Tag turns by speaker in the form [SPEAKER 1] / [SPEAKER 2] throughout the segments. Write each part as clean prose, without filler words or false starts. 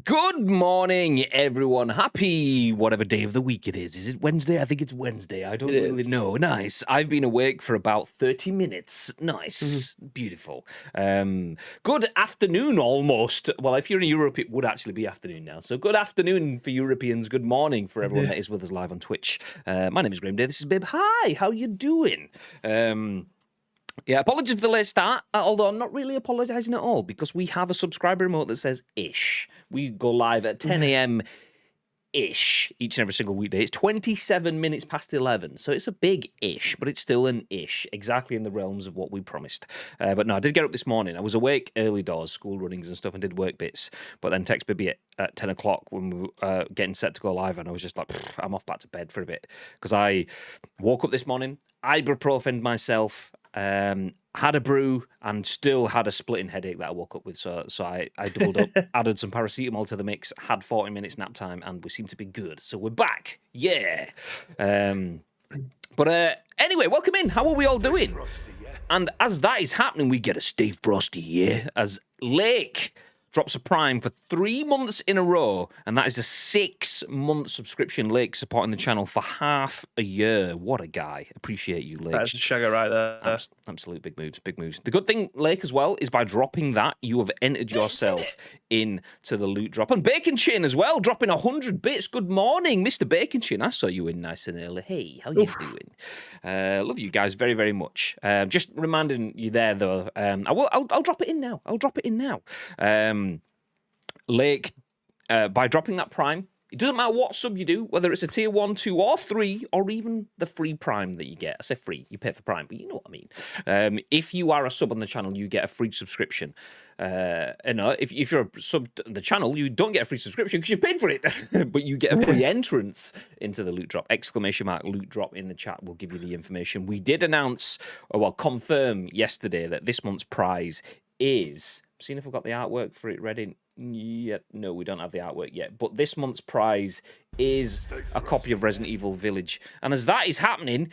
[SPEAKER 1] Good morning, everyone. Happy whatever day of the week it is. Is it Wednesday? I think it's Wednesday. I don't really know. Nice. I've been awake for about 30 minutes. Nice. Beautiful. Good afternoon, almost. Well, if you're in Europe, it would actually be afternoon now. So good afternoon for Europeans. Good morning for everyone that is with us live on Twitch. My name is Graham Day. This is Bib. Hi, how you doing? Yeah, apologies for the late start, although I'm not really apologising at all because we have a subscriber remote that says ish. We go live at 10 a.m. ish each and every single weekday. It's 27 minutes past 11, so it's a big ish, but it's still an ish, exactly in the realms of what we promised. But no, I did get up this morning. I was awake early doors, school runnings and stuff, and did work bits, but then text Bibby at 10 o'clock when we were getting set to go live, and I was just like, I'm off back to bed for a bit because I woke up this morning, ibuprofen myself, had a brew and still had a splitting headache that I woke up with. So I doubled up, added some paracetamol to the mix, had 40 minutes nap time, and we seem to be good. So we're back. Yeah. But anyway, welcome in. How are we all doing? And as that is happening, we get a Stay Frosty, yeah, as Lake drops a Prime for 3 months in a row, and that is a 6-month subscription. Lake supporting the channel for half a year. What a guy. Appreciate you, Lake.
[SPEAKER 2] That's a sugar right there.
[SPEAKER 1] Absolute big moves, big moves. The good thing, Lake, as well, is by dropping that, you have entered yourself into the loot drop. And Bacon Chin as well, dropping 100 bits. Good morning, Mr. Bacon Chin. I saw you in nice and early. Hey, how you doing? Love you guys very, very much. Just reminding you there, though, I'll drop it in now. I'll drop it in now. Lake, by dropping that Prime, it doesn't matter what sub you do, whether it's a tier 1, 2, or 3, or even the free Prime that you get. I say free, you pay for Prime, but you know what I mean. If you are a sub on the channel, you get a free subscription. If you're a sub to the channel, you don't get a free subscription because you paid for it, but you get a free entrance into the loot drop. ! Loot drop in the chat will give you the information. We did announce, confirm yesterday that this month's prize is, seeing if we've got the artwork for it ready. Yet no, we don't have the artwork yet. But this month's prize is a copy of Resident Evil Village. And as that is happening,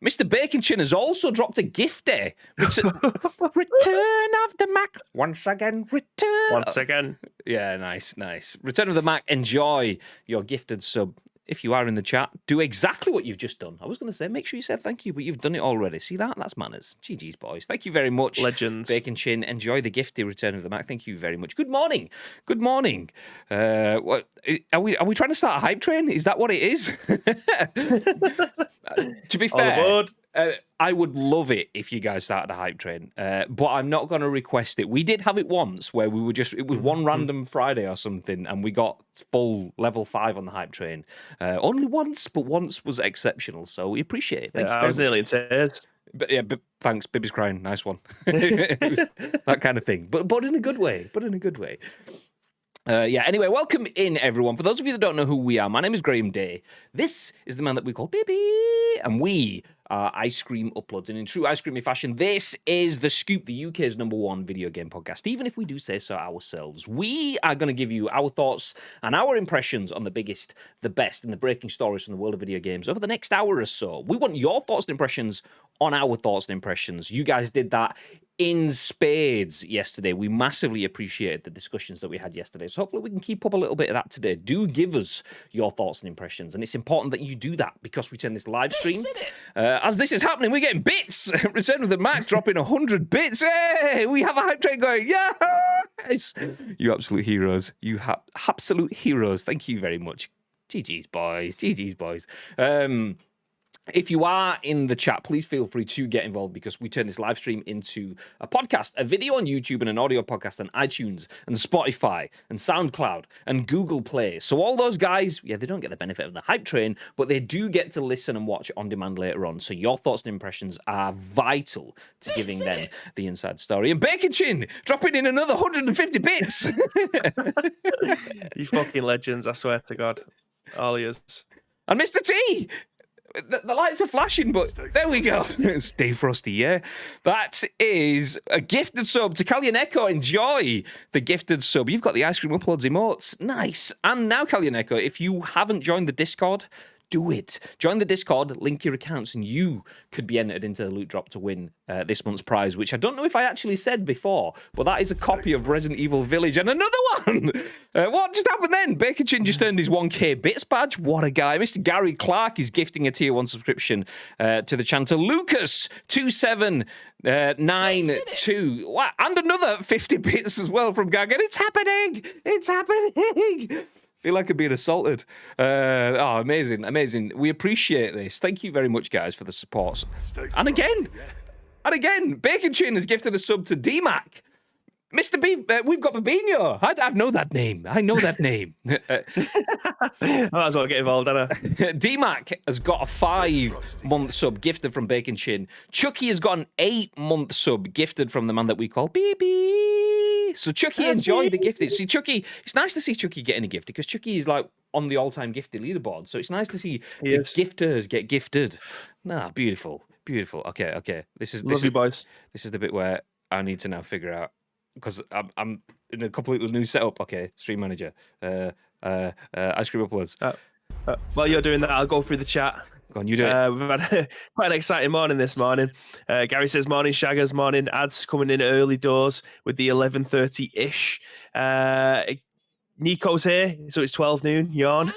[SPEAKER 1] Mr. Bacon Chin has also dropped a gift there. Return of the Mac. Once again, return.
[SPEAKER 2] Once again.
[SPEAKER 1] Yeah, nice. Return of the Mac. Enjoy your gifted sub. If you are in the chat, do exactly what you've just done. I was going to say, make sure you said thank you, but you've done it already. See that? That's manners. GG's, boys. Thank you very much.
[SPEAKER 2] Legends.
[SPEAKER 1] Bacon Chin. Enjoy the gifted Return of the Mac. Thank you very much. Good morning. Good morning. What are we trying to start a hype train? Is that what it is? To be fair, I would love it if you guys started a hype train, but I'm not going to request it. We did have it once where it was one random Friday or something, and we got full level 5 on the hype train. Only once, but once was exceptional, so we appreciate it. Thank you very
[SPEAKER 2] I was
[SPEAKER 1] much.
[SPEAKER 2] nearly in tears.
[SPEAKER 1] But yeah, thanks. Bibby's crying. Nice one. It was that kind of thing, but in a good way. Anyway, welcome in, everyone. For those of you that don't know who we are, my name is Graham Day. This is the man that we call Bibby, and we are Ice Cream Uploads. And in true Ice Creamy fashion, this is The Scoop, the UK's #1 video game podcast. Even if we do say so ourselves, we are going to give you our thoughts and our impressions on the biggest, the best, and the breaking stories from the world of video games over the next hour or so. We want your thoughts and impressions on our thoughts and impressions. You guys did that in spades yesterday. We massively appreciated the discussions that we had yesterday. So hopefully we can keep up a little bit of that today. Do give us your thoughts and impressions. And it's important that you do that because we turn this live stream. As this is happening, we're getting bits. Return of the Mac dropping 100 bits. Hey, we have a hype train going. Yes! You absolute heroes. You absolute heroes. Thank you very much. GG's, boys. GG's, boys. If you are in the chat, please feel free to get involved because we turn this live stream into a podcast, a video on YouTube and an audio podcast on iTunes and Spotify and SoundCloud and Google Play. So all those guys, they don't get the benefit of the hype train, but they do get to listen and watch on demand later on. So your thoughts and impressions are vital to giving them the inside story. And Bacon Chin dropping in another 150 bits.
[SPEAKER 2] You fucking legends, I swear to God. All yours.
[SPEAKER 1] And Mr. T! The lights are flashing, but there we go. Stay frosty, yeah? That is a gifted sub to Kalyaneko. Enjoy the gifted sub. You've got the Ice Cream Uploads emotes. Nice. And now, Kalyaneko, if you haven't joined the Discord, do it. Join the Discord, link your accounts, and you could be entered into the loot drop to win this month's prize, which I don't know if I actually said before, but that is a copy of Resident Evil Village and another one. What just happened then? Bacon Chin just earned his 1K bits badge. What a guy. Mr. Gary Clark is gifting a tier 1 subscription to the channel. Lucas 2792 and another 50 bits as well from Gagan. It's happening. It's happening. Feel like I'm being assaulted. Amazing. We appreciate this. Thank you very much, guys, for the support. And again, Bacon Chin has gifted a sub to DMAC. Mr. B, we've got Babinho. I know that name. I might
[SPEAKER 2] as well get involved, don't I?
[SPEAKER 1] DMAC has got a 5-month sub gifted from Bacon Chin. Chucky has got an 8-month sub gifted from the man that we call BB. So Chucky enjoyed the gifted. See, Chucky, it's nice to see Chucky getting a gift because Chucky is like on the all-time gifted leaderboard. So it's nice to see the gifters get gifted. Beautiful. Okay. This is
[SPEAKER 2] boys.
[SPEAKER 1] This is the bit where I need to now figure out, because I'm in a completely new setup. Okay, stream manager. Ice cream uploads.
[SPEAKER 2] While you're doing that, I'll go through the chat.
[SPEAKER 1] Go on, you do it.
[SPEAKER 2] We've had quite an exciting morning this morning. Gary says, morning, Shaggers, morning. Ads coming in early doors with the 11:30-ish. Nico's here, so it's 12 noon. Yawn.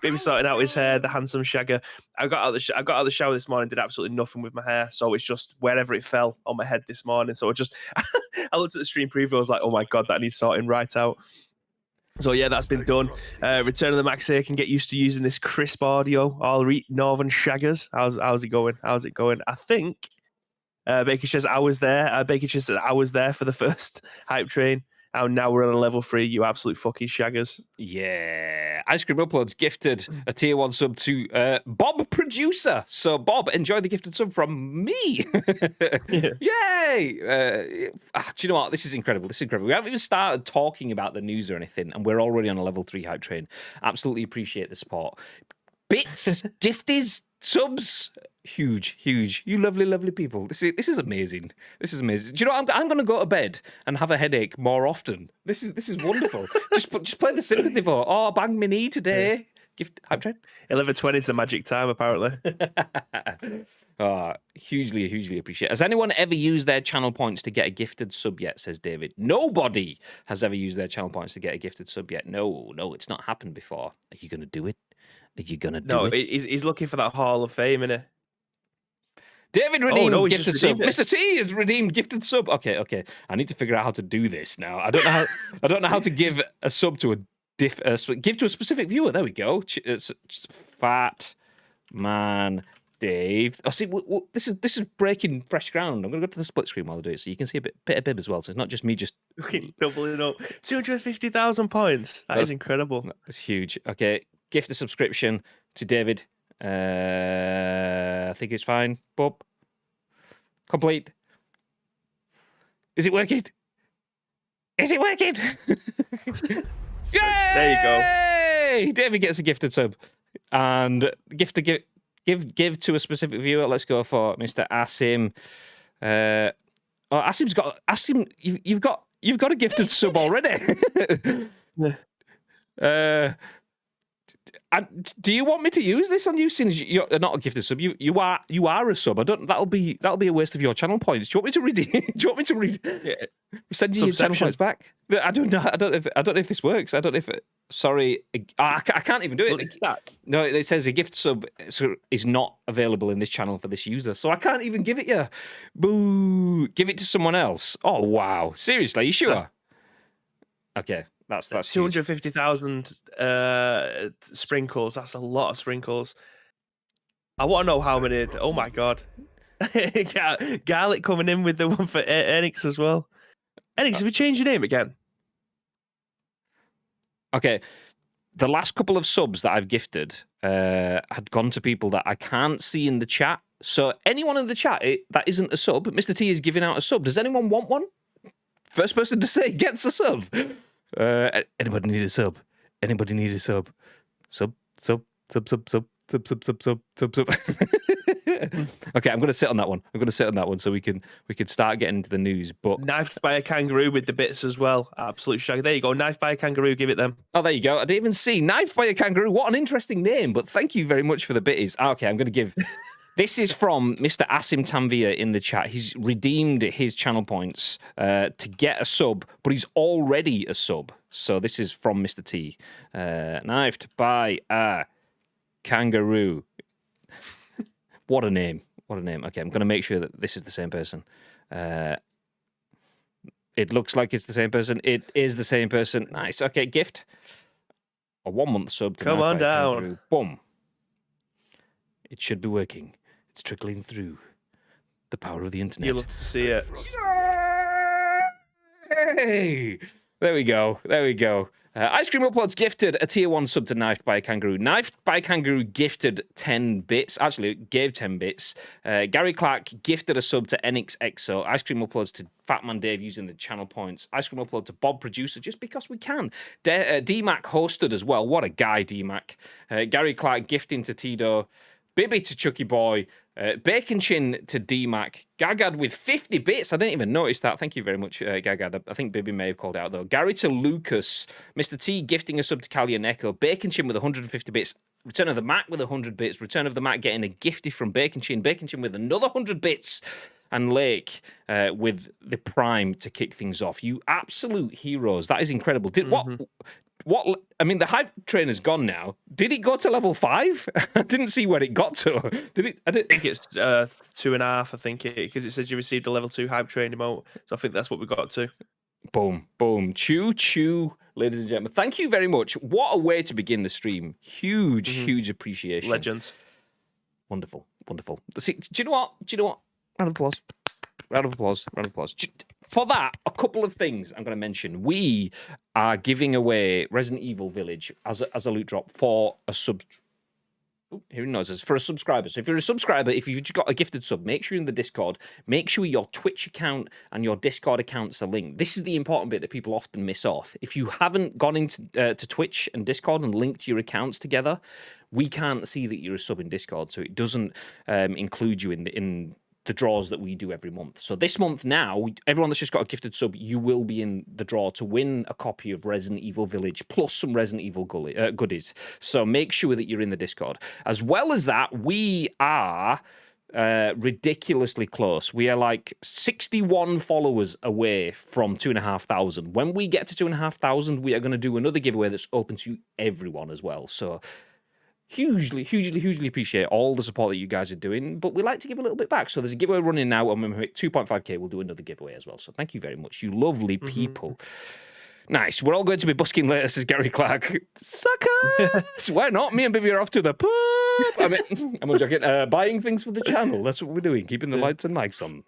[SPEAKER 2] Baby sorting out his hair, the handsome Shagger. I got out of the shower this morning, did absolutely nothing with my hair, so it's just wherever it fell on my head this morning. So I looked at the stream preview, I was like, oh my God, that needs sorting right out. So yeah, that's been done. Return of the Max here can get used to using this crisp audio. All Northern Shaggers. How's it going? I think Baker says I was there. Baker says I was there for the first hype train. And now we're on a level 3. You absolute fucking Shaggers.
[SPEAKER 1] Yeah. Ice Cream Uploads gifted a tier 1 sub to Bob Producer. So, Bob, enjoy the gifted sub from me. Yay. Do you know what? This is incredible. We haven't even started talking about the news or anything, and we're already on a level 3 hype train. Absolutely appreciate the support. Bits, gifties, subs, huge. You lovely people. This is amazing. Do you know what? I'm going to go to bed and have a headache more often. This is wonderful. just play the sympathy for. Oh, bang me knee today. Gift hype train.
[SPEAKER 2] 11:20 is the magic time, apparently.
[SPEAKER 1] Hugely appreciate it. Has anyone ever used their channel points to get a gifted sub yet, says David. Nobody has ever used their channel points to get a gifted sub yet. No, it's not happened before. Are you going to do it?
[SPEAKER 2] No, he's looking for that Hall of Fame, innit?
[SPEAKER 1] David redeemed gifted sub. Mr. T has redeemed gifted sub. Okay. I need to figure out how to do this now. I don't know how to give a sub to give to a specific viewer. There we go. It's Fat Man Dave. Oh, see, this is breaking fresh ground. I'm going to go to the split screen while I do it, so you can see a bit of Bib as well. So it's not just me just
[SPEAKER 2] doubling up. 250,000 points. That's incredible.
[SPEAKER 1] That's huge. Okay, gift a subscription to David. I think it's fine. Bob. Complete. Is it working? There
[SPEAKER 2] you go.
[SPEAKER 1] David gets a gifted sub. And give to a specific viewer. Let's go for Mr. Asim. Asim, you've got a gifted sub already. Do you want me to use this on you since you're not a gifted sub? You are a sub. That'll be a waste of your channel points. Do you want me to redeem? Send you your channel points back? I don't know if this works. I don't know if sorry, I can't even do it. No, it says a gift sub is not available in this channel for this user, so I can't even give it you. Boo! Give it to someone else. Oh wow! Seriously, are you sure? Okay. That's
[SPEAKER 2] 250,000 sprinkles. That's a lot of sprinkles. I want to know how many. Oh my God. Garlic coming in with the one for Enix as well. Enix, have we changed your name again?
[SPEAKER 1] Okay. The last couple of subs that I've gifted had gone to people that I can't see in the chat. So anyone in the chat that isn't a sub, Mr. T is giving out a sub. Does anyone want one? First person to say gets a sub. Anybody need a sub? Sub. Sub. Okay, I'm going to sit on that one. So we can start getting into the news. But
[SPEAKER 2] Knifed by a kangaroo with the bits as well. Absolute shag. There you go. Knifed by a kangaroo. Give it them.
[SPEAKER 1] Oh, there you go. I didn't even see knifed by a kangaroo. What an interesting name. But thank you very much for the bitties. Okay, I'm going to give. This is from Mr. Asim Tanvir in the chat. He's redeemed his channel points to get a sub, but he's already a sub. So this is from Mr. T. Knifed by a kangaroo. What a name. Okay, I'm going to make sure that this is the same person. It looks like it's the same person. It is the same person. Nice. Okay, gift. A 1 month sub to
[SPEAKER 2] Come on down.
[SPEAKER 1] Kangaroo. Boom. It should be working. It's trickling through the power of the internet.
[SPEAKER 2] You'll love to see it.
[SPEAKER 1] Hey! There we go. Ice Cream Uploads gifted a tier 1 sub to Knifed by a Kangaroo. Knifed by a Kangaroo gifted 10 bits. Actually, gave 10 bits. Gary Clark gifted a sub to NXXO. Ice Cream Uploads to Fatman Dave using the channel points. Ice Cream Upload to Bob Producer just because we can. D-Mac hosted as well. What a guy, D-Mac. Gary Clark gifting to Tido. Bibby to Chucky Boy. Bacon Chin to D-Mac. Gagad with 50 bits. I didn't even notice that. Thank you very much, Gagad. I think Bibby may have called it out, though. Gary to Lucas. Mr. T gifting a sub to Kalyaneko. Bacon Chin with 150 bits. Return of the Mac with 100 bits. Return of the Mac getting a gifty from Bacon Chin. Bacon Chin with another 100 bits. And Lake with the Prime to kick things off. You absolute heroes. That is incredible. What? I mean, the hype train is gone now. Did it go to level 5? I didn't see where it got to. Did it? I
[SPEAKER 2] think it's 2.5. I think because it says you received a level 2 hype train emote. So I think that's what we got to.
[SPEAKER 1] Boom, boom, choo, ladies and gentlemen. Thank you very much. What a way to begin the stream. Huge appreciation.
[SPEAKER 2] Legends.
[SPEAKER 1] Wonderful. See, do you know what? Round of applause. For that, a couple of things I'm going to mention. We are giving away Resident Evil Village as a loot drop for a hearing noises for a subscriber. So if you're a subscriber, if you've just got a gifted sub, make sure you're in the Discord. Make sure your Twitch account and your Discord accounts are linked. This is the important bit that people often miss off. If you haven't gone into to Twitch and Discord and linked your accounts together, we can't see that you're a sub in Discord, so it doesn't include you in the draws that we do every month. So this month now, everyone that's just got a gifted sub, you will be in the draw to win a copy of Resident Evil Village plus some Resident Evil goodies. So make sure that you're in the Discord. As well as that, we are ridiculously close. We are like 61 followers away from 2,500. When we get to 2,500, we are going to do another giveaway that's open to everyone as well. So hugely appreciate all the support that you guys are doing, but we like to give a little bit back. So there's a giveaway running now, and when we hit 2.5k, we'll do another giveaway as well. So thank you very much, you lovely people. Nice. We're all going to be busking later, says Gary Clark. Suckers! Why not? Me and Baby are off to the pub. I mean, I'm joking. Buying things for the channel. That's what we're doing. Keeping the lights and mics on.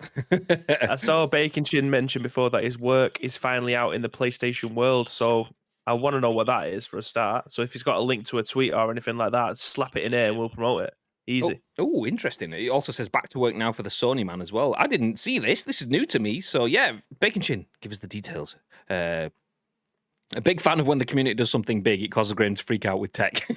[SPEAKER 2] I saw Bacon Chin mention before that his work is finally out in the PlayStation world, so I want to know what that is for a start. So if he's got a link to a tweet or anything like that, slap it in here and we'll promote it. Easy.
[SPEAKER 1] Oh, interesting. It also says back to work now for the Sony man as well. I didn't see this. This is new to me. So yeah, Bacon Chin, give us the details. A big fan of when the community does something big, it causes Graham to freak out with tech.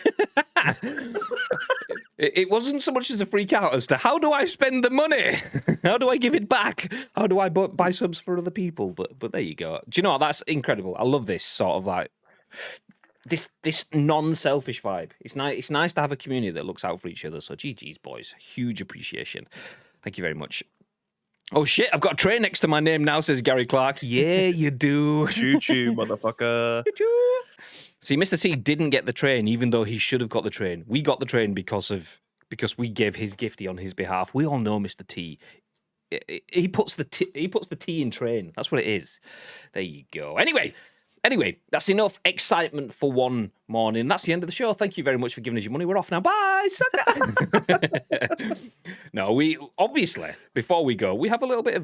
[SPEAKER 1] It wasn't so much as a freak out as to how do I spend the money? How do I give it back? How do I buy subs for other people? But there you go. Do you know what? That's incredible. I love this sort of like this non-selfish vibe. It's nice to have a community that looks out for each other. So GG's boys, huge appreciation. Thank you very much. Oh shit, I've got a train next to my name now, says Gary Clark. Yeah, you do.
[SPEAKER 2] Choo-choo, motherfucker.
[SPEAKER 1] Choo-choo. See, Mr. T didn't get the train, even though he should have got the train. We got the train because we gave his gifty on his behalf. We all know Mr. T. He puts the T in train. That's what it is. There you go. Anyway, that's enough excitement for one morning. That's the end of the show. Thank you very much for giving us your money. We're off now. Bye, sucker. No, we obviously before we go, we have a little bit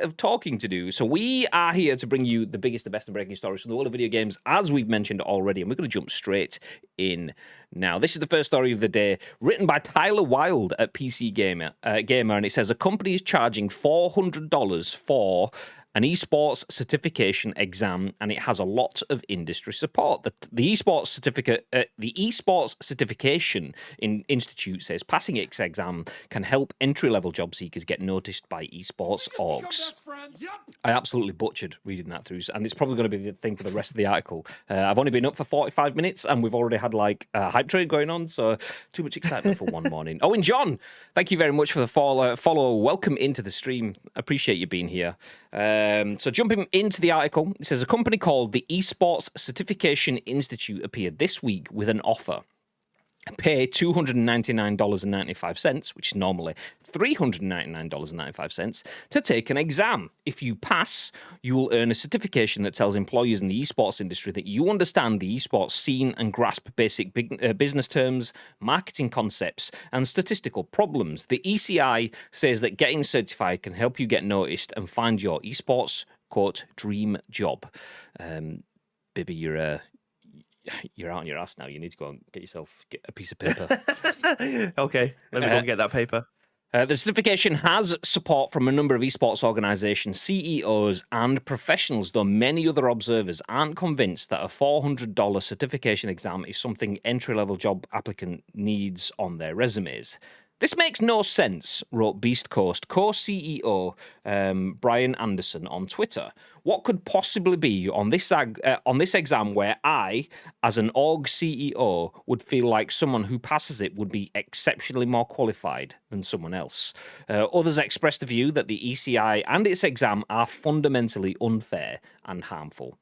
[SPEAKER 1] of talking to do. So we are here to bring you the biggest, the best, and breaking stories from the world of video games, as we've mentioned already, and we're going to jump straight in now. This is the first story of the day, written by Tyler Wilde at PC Gamer, and it says a company is charging $400 for an esports certification exam, and it has a lot of industry support. The esports certification institute says passing its exam can help entry-level job seekers get noticed by esports orgs. I absolutely butchered reading that through, and it's probably going to be the thing for the rest of the article. I've only been up for 45 minutes, and we've already had like a hype train going on, so too much excitement for one morning. Oh, and John, thank you very much for the follow. Welcome into the stream. Appreciate you being here. So jumping into the article, it says a company called the Esports Certification Institute appeared this week with an offer. Pay $299.95, which is normally $399.95, to take an exam. If you pass, you will earn a certification that tells employers in the esports industry that you understand the esports scene and grasp basic business terms, marketing concepts, and statistical problems. The ECI says that getting certified can help you get noticed and find your esports, quote, dream job. Bibby, you're out on your ass now. You need to go and get a piece of paper.
[SPEAKER 2] Okay, let me go and get that paper.
[SPEAKER 1] The certification has support from a number of esports organizations, CEOs, and professionals, though many other observers aren't convinced that a $400 certification exam is something entry-level job applicant needs on their resumes. This makes no sense, wrote Beast Coast co-CEO Brian Anderson on Twitter. What could possibly be on this exam where I, as an org CEO, would feel like someone who passes it would be exceptionally more qualified than someone else? Others expressed the view that the ECI and its exam are fundamentally unfair and harmful.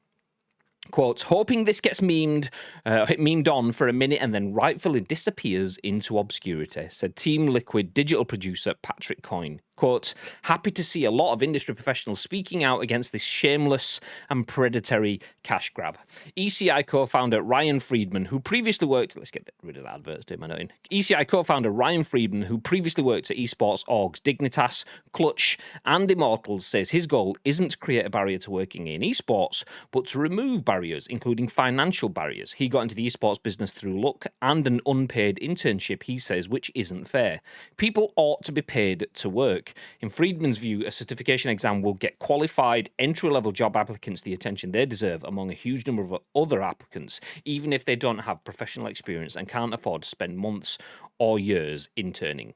[SPEAKER 1] Quote, hoping this gets memed on for a minute and then rightfully disappears into obscurity, said Team Liquid digital producer Patrick Coyne. Quote, happy to see a lot of industry professionals speaking out against this shameless and predatory cash grab. ECI co-founder Ryan Friedman, who previously worked... Let's get rid of that adverts, do my noting. ECI co-founder Ryan Friedman, who previously worked at esports orgs Dignitas, Clutch, and Immortals, says his goal isn't to create a barrier to working in esports, but to remove barriers, including financial barriers. He got into the esports business through luck and an unpaid internship, he says, which isn't fair. People ought to be paid to work. In Friedman's view, a certification exam will get qualified entry-level job applicants the attention they deserve among a huge number of other applicants, even if they don't have professional experience and can't afford to spend months or years interning.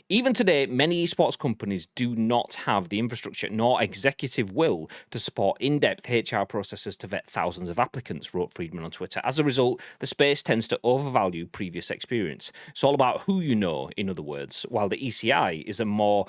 [SPEAKER 1] Even today, many esports companies do not have the infrastructure nor executive will to support in-depth HR processes to vet thousands of applicants, wrote Friedman on Twitter. As a result, the space tends to overvalue previous experience. It's all about who you know, in other words, while the ECI is a more...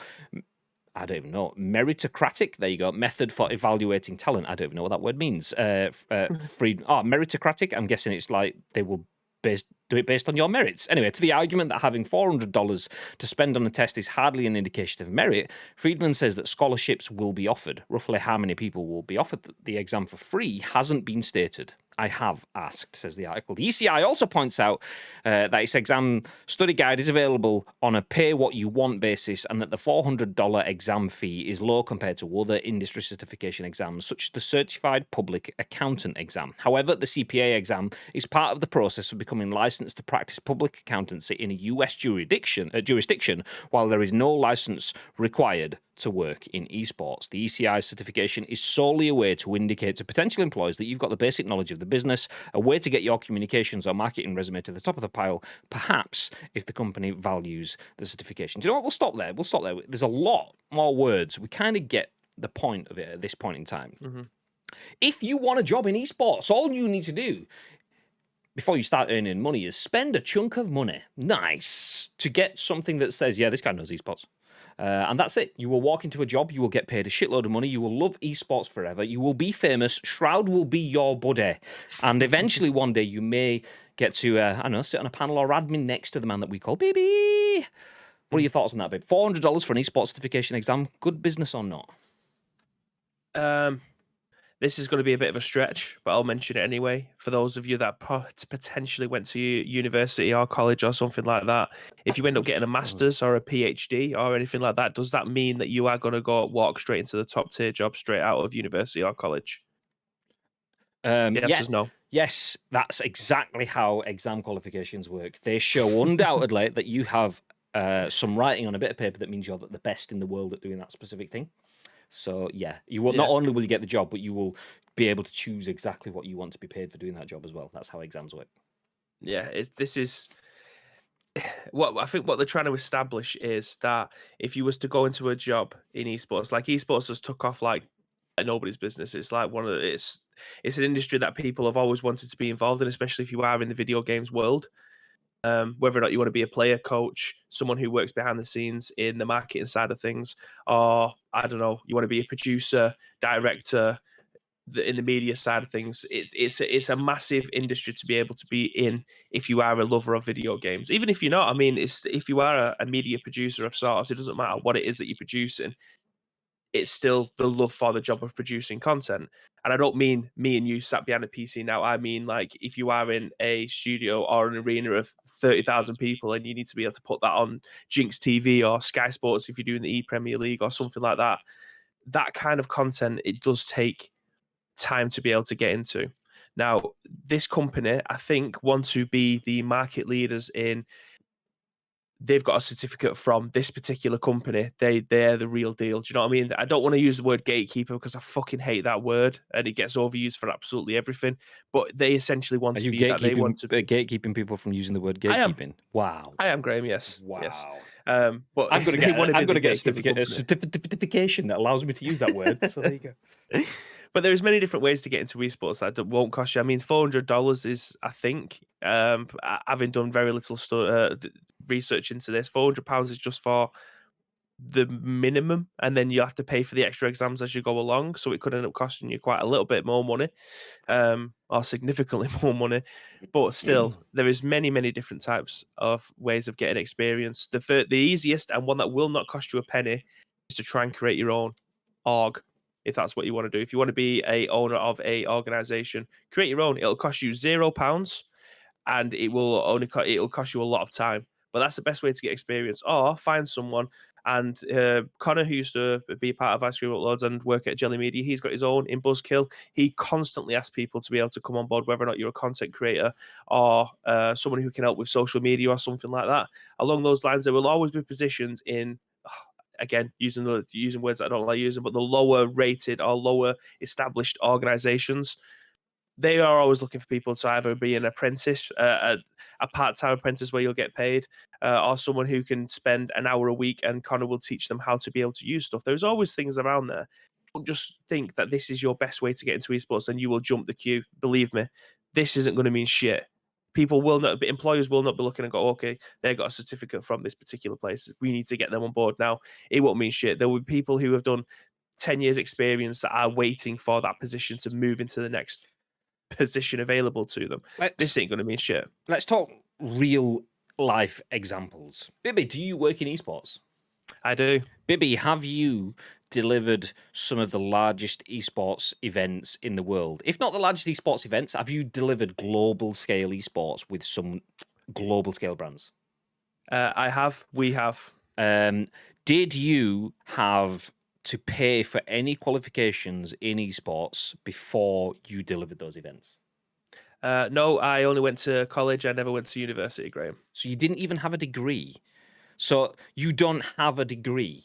[SPEAKER 1] I don't even know, meritocratic, there you go, method for evaluating talent. I don't even know what that word means. Meritocratic, I'm guessing it's like they will do it based on your merits. Anyway, to the argument that having $400 to spend on a test is hardly an indication of merit, Friedman says that scholarships will be offered. Roughly how many people will be offered the exam for free hasn't been stated. I have asked, says the article. The ECI also points out that its exam study guide is available on a pay-what-you-want basis and that the $400 exam fee is low compared to other industry certification exams, such as the Certified Public Accountant exam. However, the CPA exam is part of the process of becoming licensed to practice public accountancy in a US jurisdiction, while there is no license required to work in esports. The ECI certification is solely a way to indicate to potential employers that you've got the basic knowledge of the business, a way to get your communications or marketing resume to the top of the pile, perhaps if the company values the certification. Do you know what? We'll stop there. There's a lot more words. We kind of get the point of it at this point in time. Mm-hmm. If you want a job in esports, all you need to do before you start earning money is spend a chunk of money, nice, to get something that says, yeah, this guy knows esports. And that's it. You will walk into a job, you will get paid a shitload of money, you will love esports forever, you will be famous, Shroud will be your buddy, and eventually one day you may get to, sit on a panel or admin next to the man that we call Baby. What are your thoughts on that, babe? $400 for an esports certification exam, good business or not?
[SPEAKER 2] This is going to be a bit of a stretch, but I'll mention it anyway. For those of you that potentially went to university or college or something like that, if you end up getting a master's or a PhD or anything like that, does that mean that you are going to walk straight into the top tier job straight out of university or college? Yes, no.
[SPEAKER 1] Yes, that's exactly how exam qualifications work. They show undoubtedly that you have some writing on a bit of paper that means you're the best in the world at doing that specific thing. So yeah, you will not only will you get the job, but you will be able to choose exactly what you want to be paid for doing that job as well. That's how exams work.
[SPEAKER 2] Yeah, this is what I think what they're trying to establish is that if you was to go into a job in esports, like esports just took off like nobody's business. It's like it's an industry that people have always wanted to be involved in, especially if you are in the video games world. Whether or not you want to be a player, coach, someone who works behind the scenes in the marketing side of things, or I don't know, you want to be a producer, director, in the media side of things. It's a massive industry to be able to be in if you are a lover of video games. Even if you're not, I mean, if you are a media producer of sorts, it doesn't matter what it is that you're producing. It's still the love for the job of producing content. And I don't mean me and you sat behind a PC now. I mean, like, if you are in a studio or an arena of 30,000 people and you need to be able to put that on Jinx TV or Sky Sports if you're doing the E-Premier League or something like that, that kind of content, it does take time to be able to get into. Now, this company, I think, want to be the market leaders in. They've got a certificate from this particular company. They're the real deal. Do you know what I mean? I don't want to use the word gatekeeper because I fucking hate that word and it gets overused for absolutely everything. But they essentially want
[SPEAKER 1] Are
[SPEAKER 2] to
[SPEAKER 1] you
[SPEAKER 2] be that. They want to.
[SPEAKER 1] gatekeeping people from using the word
[SPEAKER 2] I am.
[SPEAKER 1] gatekeeping? Wow.
[SPEAKER 2] I am, Graham. Yes.
[SPEAKER 1] Wow.
[SPEAKER 2] Yes. But
[SPEAKER 1] I'm gonna
[SPEAKER 2] they want to be the
[SPEAKER 1] get a
[SPEAKER 2] gatekeeping
[SPEAKER 1] certification that allows me to use that word. So there you go.
[SPEAKER 2] But there's many different ways to get into esports that won't cost you. I mean, $400 is, I think, having done very little research into this, £400 is just for the minimum, and then you have to pay for the extra exams as you go along. So it could end up costing you quite a little bit more money, or significantly more money. But still, there is many different types of ways of getting experience. The easiest and one that will not cost you a penny is to try and create your own org. If that's what you want to do, if you want to be a owner of a organization, create your own. It'll cost you £0, and it will it'll cost you a lot of time. But that's the best way to get experience. Or find someone. And Connor, who used to be part of Ice Cream Uploads and work at Jelly Media, he's got his own in Buzzkill. He constantly asks people to be able to come on board, whether or not you're a content creator or someone who can help with social media or something like that. Along those lines, there will always be positions in, again, using words that I don't like using, but the lower rated or lower established organizations. They are always looking for people to either be an apprentice, a part-time apprentice where you'll get paid, or someone who can spend an hour a week and Connor will teach them how to be able to use stuff. There's always things around there. Don't just think that this is your best way to get into esports and you will jump the queue. Believe me, this isn't going to mean shit. Employers will not be looking and go, okay, they got a certificate from this particular place. We need to get them on board now. It won't mean shit. There will be people who have done 10 years experience that are waiting for that position to move into the next position available to them. This ain't going to mean shit.
[SPEAKER 1] Let's talk real life examples. Bibby, do you work in esports?
[SPEAKER 2] I do.
[SPEAKER 1] Bibby, have you delivered some of the largest esports events in the world? If not the largest esports events, have you delivered global scale esports with some global scale brands?
[SPEAKER 2] I have. We have.
[SPEAKER 1] Did you have to pay for any qualifications in esports before you delivered those events?
[SPEAKER 2] No, I only went to college. I never went to university, Graham.
[SPEAKER 1] So you didn't even have a degree. So you don't have a degree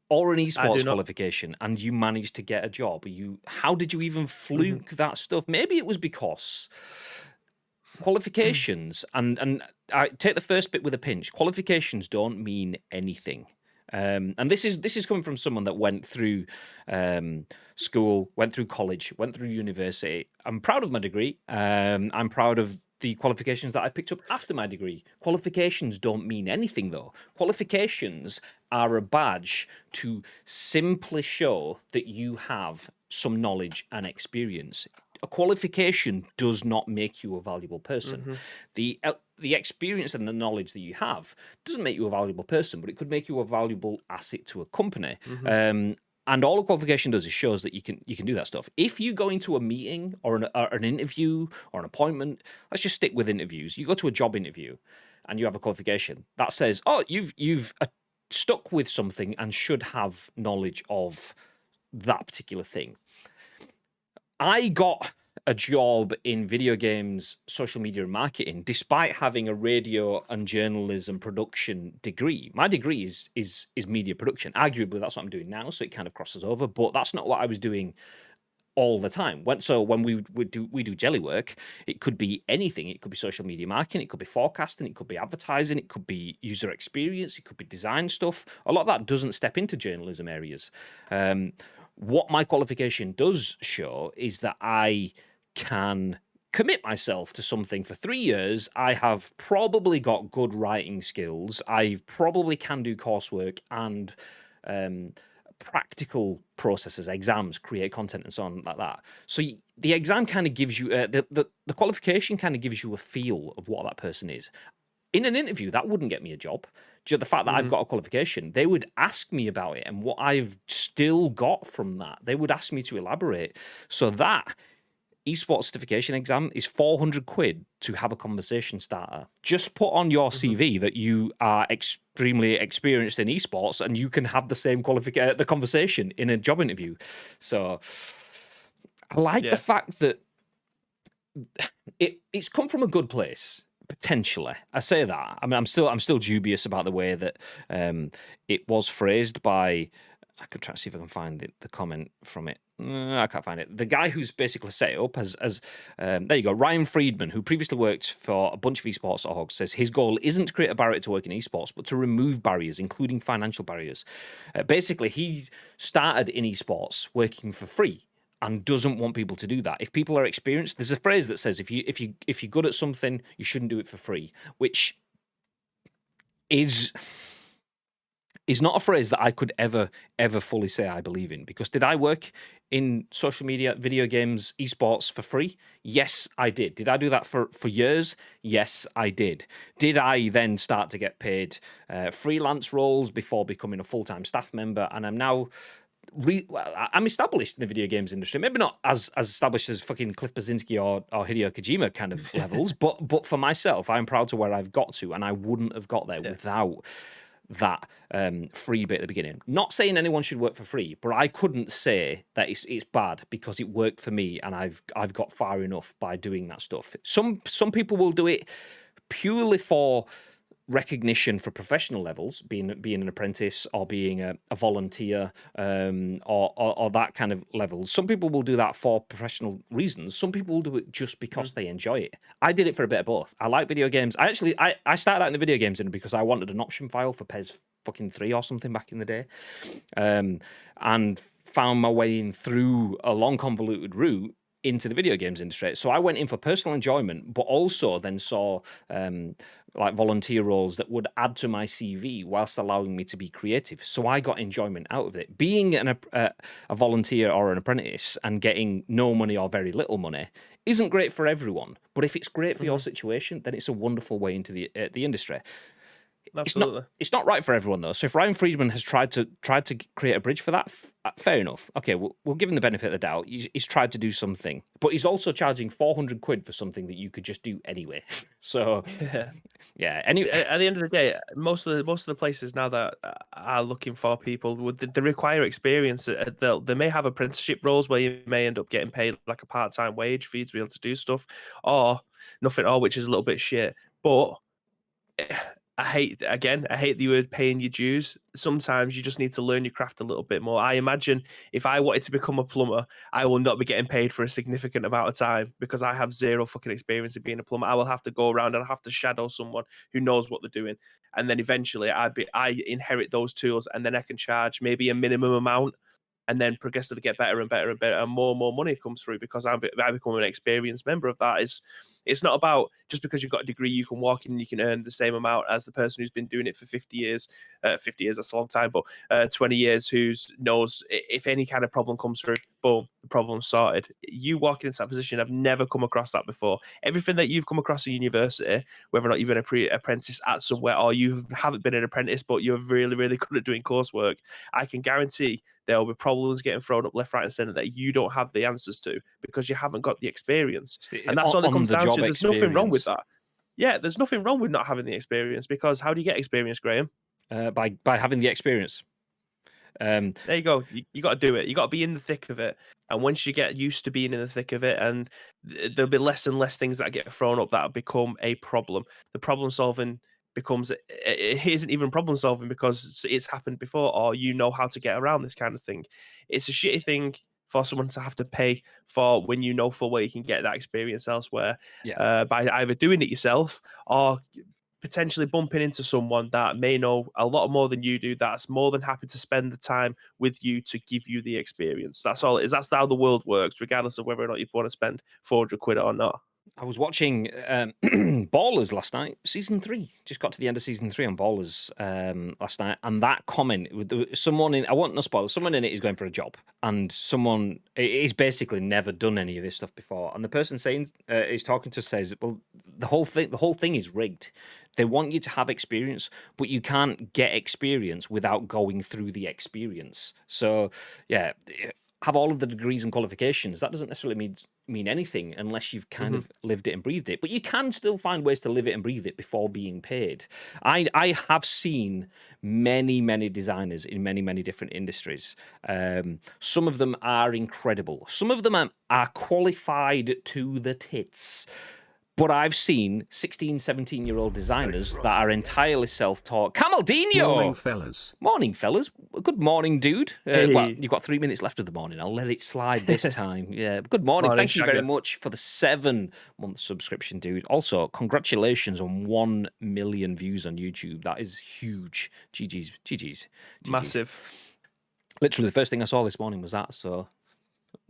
[SPEAKER 1] or an esports qualification, and you managed to get a job. How did you even fluke that stuff? Maybe it was because qualifications, and I take the first bit with a pinch. Qualifications don't mean anything. And this is coming from someone that went through school, went through college, went through university. I'm proud of my degree. I'm proud of the qualifications that I picked up after my degree. Qualifications don't mean anything, though. Qualifications are a badge to simply show that you have some knowledge and experience. A qualification does not make you a valuable person. The experience and the knowledge that you have doesn't make you a valuable person, but it could make you a valuable asset to a company. And all a qualification does is shows that you can do that stuff. If you go into a meeting or an interview or an appointment, let's just stick with interviews. You go to a job interview and you have a qualification that says, "Oh, you've stuck with something and should have knowledge of that particular thing." I got a job in video games, social media, and marketing, despite having a radio and journalism production degree. My degree is media production. Arguably, that's what I'm doing now, so it kind of crosses over. But that's not what I was doing all the time. When we do jelly work, it could be anything. It could be social media marketing, it could be forecasting, it could be advertising, it could be user experience, it could be design stuff. A lot of that doesn't step into journalism areas. What my qualification does show is that I can commit myself to something for 3 years. I have probably got good writing skills. I probably can do coursework and practical processes, exams, create content, and so on like that. So the exam kind of gives you the qualification kind of gives you a feel of what that person is. In an interview, that wouldn't get me a job. The fact that I've got a qualification, they would ask me about it and what I've still got from that. They would ask me to elaborate. So that esports certification exam is 400 quid to have a conversation starter. Just put on your CV that you are extremely experienced in esports and you can have the same the conversation in a job interview. So I like the fact that it's come from a good place. Potentially, I say that. I mean, I'm still dubious about the way that it was phrased by. I could try to see if I can find the comment from it. I can't find it. The guy who's basically set it up as there you go. Ryan Friedman, who previously worked for a bunch of esports orgs, says his goal isn't to create a barrier to work in esports, but to remove barriers, including financial barriers. Basically, he started in esports working for free and doesn't want people to do that. If people are experienced, there's a phrase that says if you're good at something, you shouldn't do it for free, which is not a phrase that I could ever fully say I believe in. Because did I work in social media, video games, esports for free? Yes, I did. Did I do that for years? Yes, I did. Did I then start to get paid freelance roles before becoming a full-time staff member? And I'm now I'm established in the video games industry. Maybe not as established as fucking Cliff Blazinski or Hideo Kojima kind of levels, but for myself, I'm proud to where I've got to, and I wouldn't have got there without that free bit at the beginning. Not saying anyone should work for free, but I couldn't say that it's bad because it worked for me, and I've got far enough by doing that stuff. Some people will do it purely for recognition for professional levels, being an apprentice or being a volunteer, or that kind of level. Some people will do that for professional reasons. Some people will do it just because they enjoy it. I did it for a bit of both. I like video games. I started out in the video games industry because I wanted an option file for PES fucking 3 or something back in the day, and found my way in through a long convoluted route into the video games industry. So I went in for personal enjoyment, but also then saw like volunteer roles that would add to my CV whilst allowing me to be creative. So I got enjoyment out of it. Being a volunteer or an apprentice and getting no money or very little money isn't great for everyone. But if it's great for your situation, then it's a wonderful way into the industry.
[SPEAKER 2] Absolutely.
[SPEAKER 1] It's not right for everyone though. So if Ryan Friedman has tried to create a bridge for that, fair enough. Okay, we'll give him the benefit of the doubt. He's tried to do something, but he's also charging 400 quid for something that you could just do anyway. So yeah. Anyway,
[SPEAKER 2] at the end of the day, most of the places now that are looking for people, they require experience. They may have apprenticeship roles where you may end up getting paid like a part-time wage for you to be able to do stuff, or nothing at all, which is a little bit shit. But I hate that you were paying your dues. Sometimes you just need to learn your craft a little bit more. I imagine if I wanted to become a plumber, I will not be getting paid for a significant amount of time because I have zero fucking experience in being a plumber. I will have to go around and I have to shadow someone who knows what they're doing. And then eventually I inherit those tools, and then I can charge maybe a minimum amount, and then progressively get better and better and better, and more money comes through because I become an experienced member of that. It's not about just because you've got a degree you can walk in and you can earn the same amount as the person who's been doing it for 50 years. 50 years, that's a long time, but 20 years who knows if any kind of problem comes through, boom, the problem's sorted. You walking into that position, I've never come across that before. Everything that you've come across at university, whether or not you've been an apprentice at somewhere or you haven't been an apprentice, but you're really, really good at doing coursework, I can guarantee there will be problems getting thrown up left, right, and centre that you don't have the answers to because you haven't got the experience. And that's all it comes down to. There's nothing wrong with that. Yeah, there's nothing wrong with not having the experience, because how do you get experience, Graham?
[SPEAKER 1] By having the experience.
[SPEAKER 2] There you go. You got to do it. You got to be in the thick of it. And once you get used to being in the thick of it, and there'll be less and less things that get thrown up that become a problem. The problem solving becomes it isn't even problem solving because it's happened before, or you know how to get around this kind of thing. It's a shitty thing for someone to have to pay for when you know full well you can get that experience elsewhere by either doing it yourself or potentially bumping into someone that may know a lot more than you do, that's more than happy to spend the time with you to give you the experience. That's all it is. That's how the world works, regardless of whether or not you want to spend 400 quid or not.
[SPEAKER 1] I was watching Ballers last night, season 3. Just got to the end of season 3 on Ballers last night, and that comment, someone in, I want no spoilers, someone in it is going for a job, and someone is basically never done any of this stuff before, and the person saying is talking to says, well, the whole thing is rigged. They want you to have experience, but you can't get experience without going through the experience. So, yeah, have all of the degrees and qualifications. That doesn't necessarily mean anything unless you've kind of lived it and breathed it. But you can still find ways to live it and breathe it before being paid. I have seen many designers in many different industries. Some of them are incredible. Some of them are qualified to the tits. But I've seen 16, 17-year-old designers that are entirely self-taught. Camaldino!
[SPEAKER 3] Morning, fellas.
[SPEAKER 1] Morning, fellas. Good morning, dude.
[SPEAKER 2] Hey.
[SPEAKER 1] Well, you've got 3 minutes left of the morning. I'll let it slide this time. Yeah. Good morning. Thank you very much for the 7-month subscription, dude. Also, congratulations on 1 million views on YouTube. That is huge. GG's.
[SPEAKER 2] Massive.
[SPEAKER 1] Literally, the first thing I saw this morning was that, so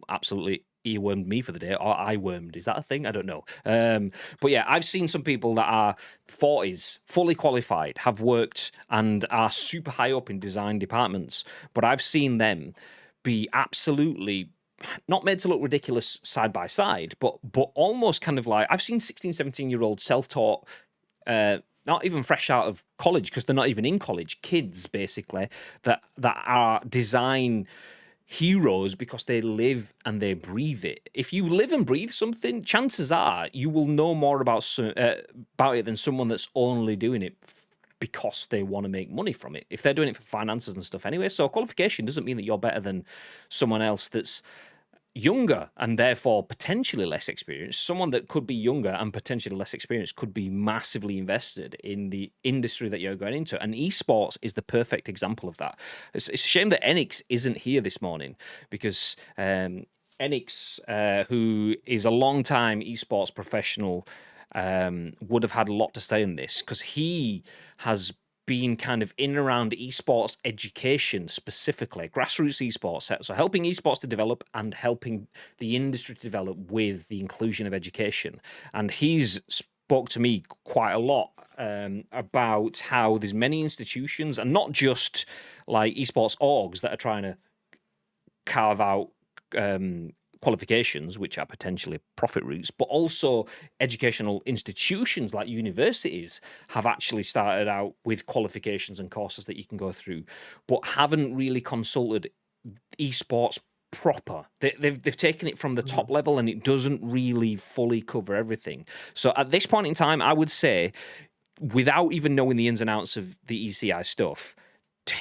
[SPEAKER 1] absolutely earwormed me for the day, or I wormed. Is that a thing? I don't know. But yeah, I've seen some people that are 40s, fully qualified, have worked and are super high up in design departments, but I've seen them be absolutely not made to look ridiculous side by side, but almost kind of like, I've seen 16, 17-year-old self-taught, not even fresh out of college, because they're not even in college, kids basically, that are design heroes because they live and they breathe it. If you live and breathe something, chances are you will know more about it than someone that's only doing it because they want to make money from it. If they're doing it for finances and stuff anyway. So qualification doesn't mean that you're better than someone else that's younger and therefore potentially less experienced. Someone that could be younger and potentially less experienced could be massively invested in the industry that you're going into. And esports is the perfect example of that. It's a shame that Enix isn't here this morning, because Enix, who is a long-time esports professional, would have had a lot to say on this, because he has been kind of in and around esports education, specifically grassroots esports, so helping esports to develop and helping the industry to develop with the inclusion of education. And he's spoke to me quite a lot about how there's many institutions, and not just like esports orgs, that are trying to carve out qualifications, which are potentially profit routes, but also educational institutions like universities have actually started out with qualifications and courses that you can go through, but haven't really consulted esports proper. They've taken it from the top level, and it doesn't really fully cover everything. So at this point in time, I would say, without even knowing the ins and outs of the ECI stuff,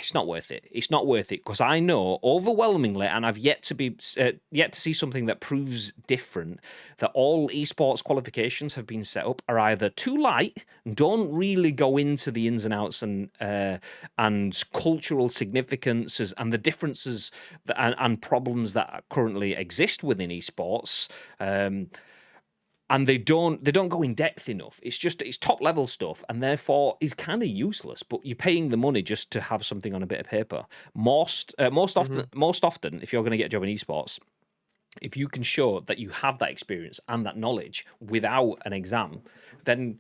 [SPEAKER 1] it's not worth it. It's not worth it, because I know overwhelmingly, and I've yet to see something that proves different, that all esports qualifications have been set up are either too light, don't really go into the ins and outs and cultural significances and the differences and problems that currently exist within esports. And they don't go in depth enough. It's top level stuff, and therefore is kind of useless. But you're paying the money just to have something on a bit of paper. Most often, if you're going to get a job in esports, if you can show that you have that experience and that knowledge without an exam, then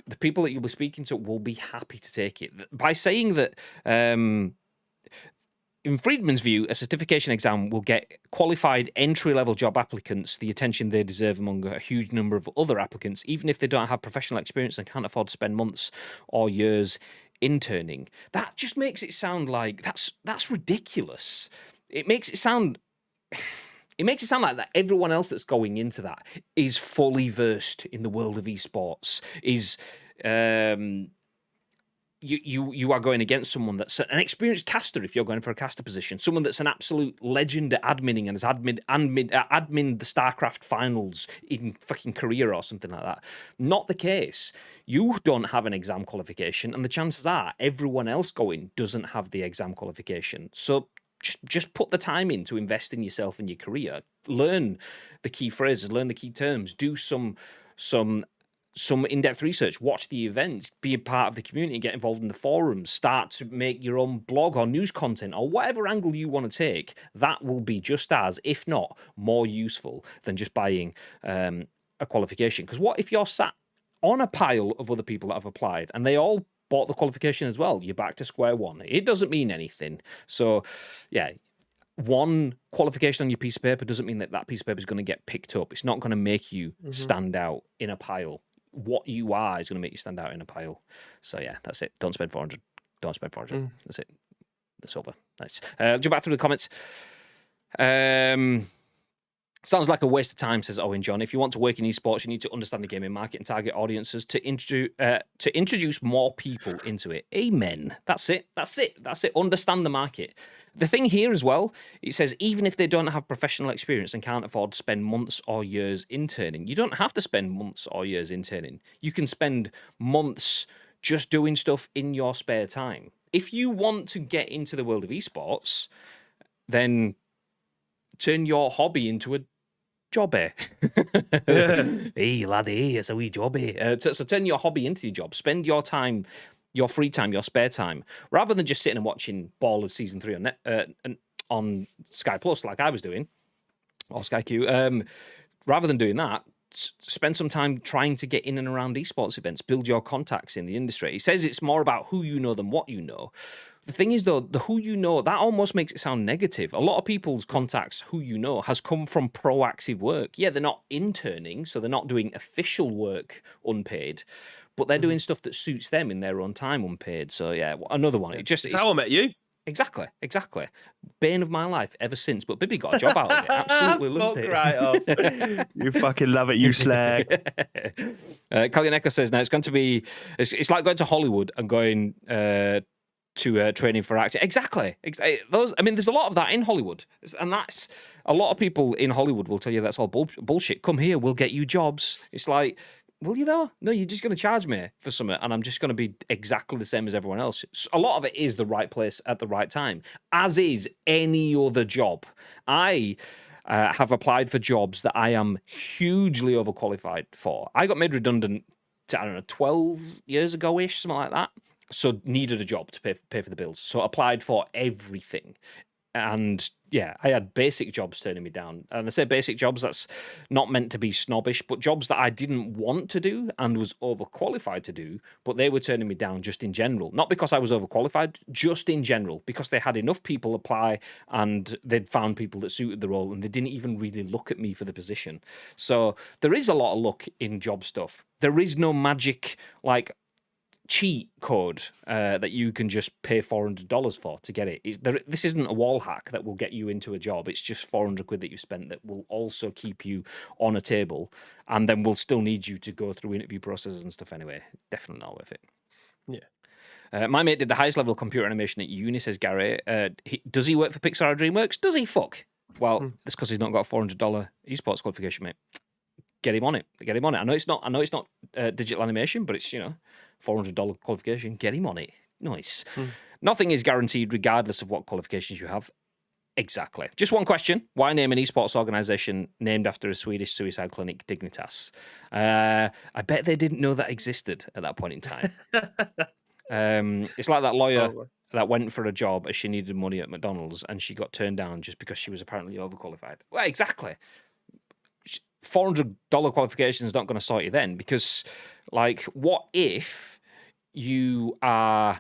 [SPEAKER 1] the people that you'll be speaking to will be happy to take it. By saying that, in Friedman's view, a certification exam will get qualified entry-level job applicants the attention they deserve among a huge number of other applicants, even if they don't have professional experience and can't afford to spend months or years interning. That just makes it sound like that's ridiculous. It makes it sound like that everyone else that's going into that is fully versed in the world of esports, is you are going against someone that's an experienced caster if you're going for a caster position, someone that's an absolute legend at adminning and has admin the StarCraft finals in fucking Korea or something like that. Not the case. You don't have an exam qualification, and the chances are everyone else going doesn't have the exam qualification. So just put the time in to invest in yourself and your career. Learn the key phrases, learn the key terms, do some in-depth research, watch the events, be a part of the community, get involved in the forums, start to make your own blog or news content or whatever angle you want to take. That will be just as, if not more useful than just buying a qualification. Because what if you're sat on a pile of other people that have applied and they all bought the qualification as well? You're back to square one. It doesn't mean anything. So, yeah, one qualification on your piece of paper doesn't mean that that piece of paper is going to get picked up. It's not going to make you stand out in a pile. What you are is going to make you stand out in a pile. So, yeah, that's it. Don't spend 400. Don't spend 400. That's it. That's over. Nice. Jump back through the comments. Sounds like a waste of time, says Owen John. If you want to work in esports, you need to understand the gaming market and target audiences to introduce more people into it. Amen. That's it. That's it. That's it. Understand the market. The thing here as well, it says even if they don't have professional experience and can't afford to spend months or years interning, you don't have to spend months or years interning. You can spend months just doing stuff in your spare time. If you want to get into the world of esports, then turn your hobby into a job. Hey, laddie, it's a wee job. So turn your hobby into your job. Spend your time, your free time, your spare time, rather than just sitting and watching Ballers Season 3 on Sky Plus like I was doing, or Sky Q. Rather than doing that, spend some time trying to get in and around esports events, build your contacts in the industry. He says it's more about who you know than what you know. The thing is, though, the who you know, that almost makes it sound negative. A lot of people's contacts, who you know, has come from proactive work. Yeah, they're not interning, so they're not doing official work unpaid, but they're doing stuff that suits them in their own time unpaid. So, yeah, another one.
[SPEAKER 2] It's how I met you.
[SPEAKER 1] Exactly. Bane of my life ever since, but Bibby got a job out of it. Absolutely loved it.
[SPEAKER 2] Right off. You fucking love it, you slag.
[SPEAKER 1] Kalyaneka says, now it's going to be, it's like going to Hollywood and going to training for acting. Exactly. There's a lot of that in Hollywood, and that's a lot of people in Hollywood will tell you that's all bullshit. Come here, we'll get you jobs. It's like, will you though? No, you're just going to charge me for something, and I'm just going to be exactly the same as everyone else. A lot of it is the right place at the right time, as is any other job. I have applied for jobs that I am hugely overqualified for. I got made redundant, 12 years ago-ish, something like that. So needed a job to pay for the bills. So applied for everything. And yeah, I had basic jobs turning me down. And I say basic jobs, that's not meant to be snobbish, but jobs that I didn't want to do and was overqualified to do, but they were turning me down just in general. Not because I was overqualified, just in general, because they had enough people apply and they'd found people that suited the role and they didn't even really look at me for the position. So there is a lot of luck in job stuff. There is no magic, like, cheat code that you can just pay $400 for to get it. This isn't a wall hack that will get you into a job. It's just 400 quid that you've spent that will also keep you on a table, and then we'll still need you to go through interview processes and stuff anyway. Definitely not worth it.
[SPEAKER 2] Yeah.
[SPEAKER 1] My mate did the highest level of computer animation at uni, says Gary. Does he work for Pixar or DreamWorks? Does he fuck? Well, that's because he's not got a $400 esports qualification, mate. Get him on it. I know it's not digital animation, but it's, $400 qualification. Get him on it. Nice. Nothing is guaranteed regardless of what qualifications you have. Exactly. Just one question. Why name an esports organisation named after a Swedish suicide clinic, Dignitas? I bet they didn't know that existed at that point in time. It's like that lawyer that went for a job as she needed money at McDonald's and she got turned down just because she was apparently overqualified. Well, exactly. $400 qualification is not going to sort you then, because, like, what if you are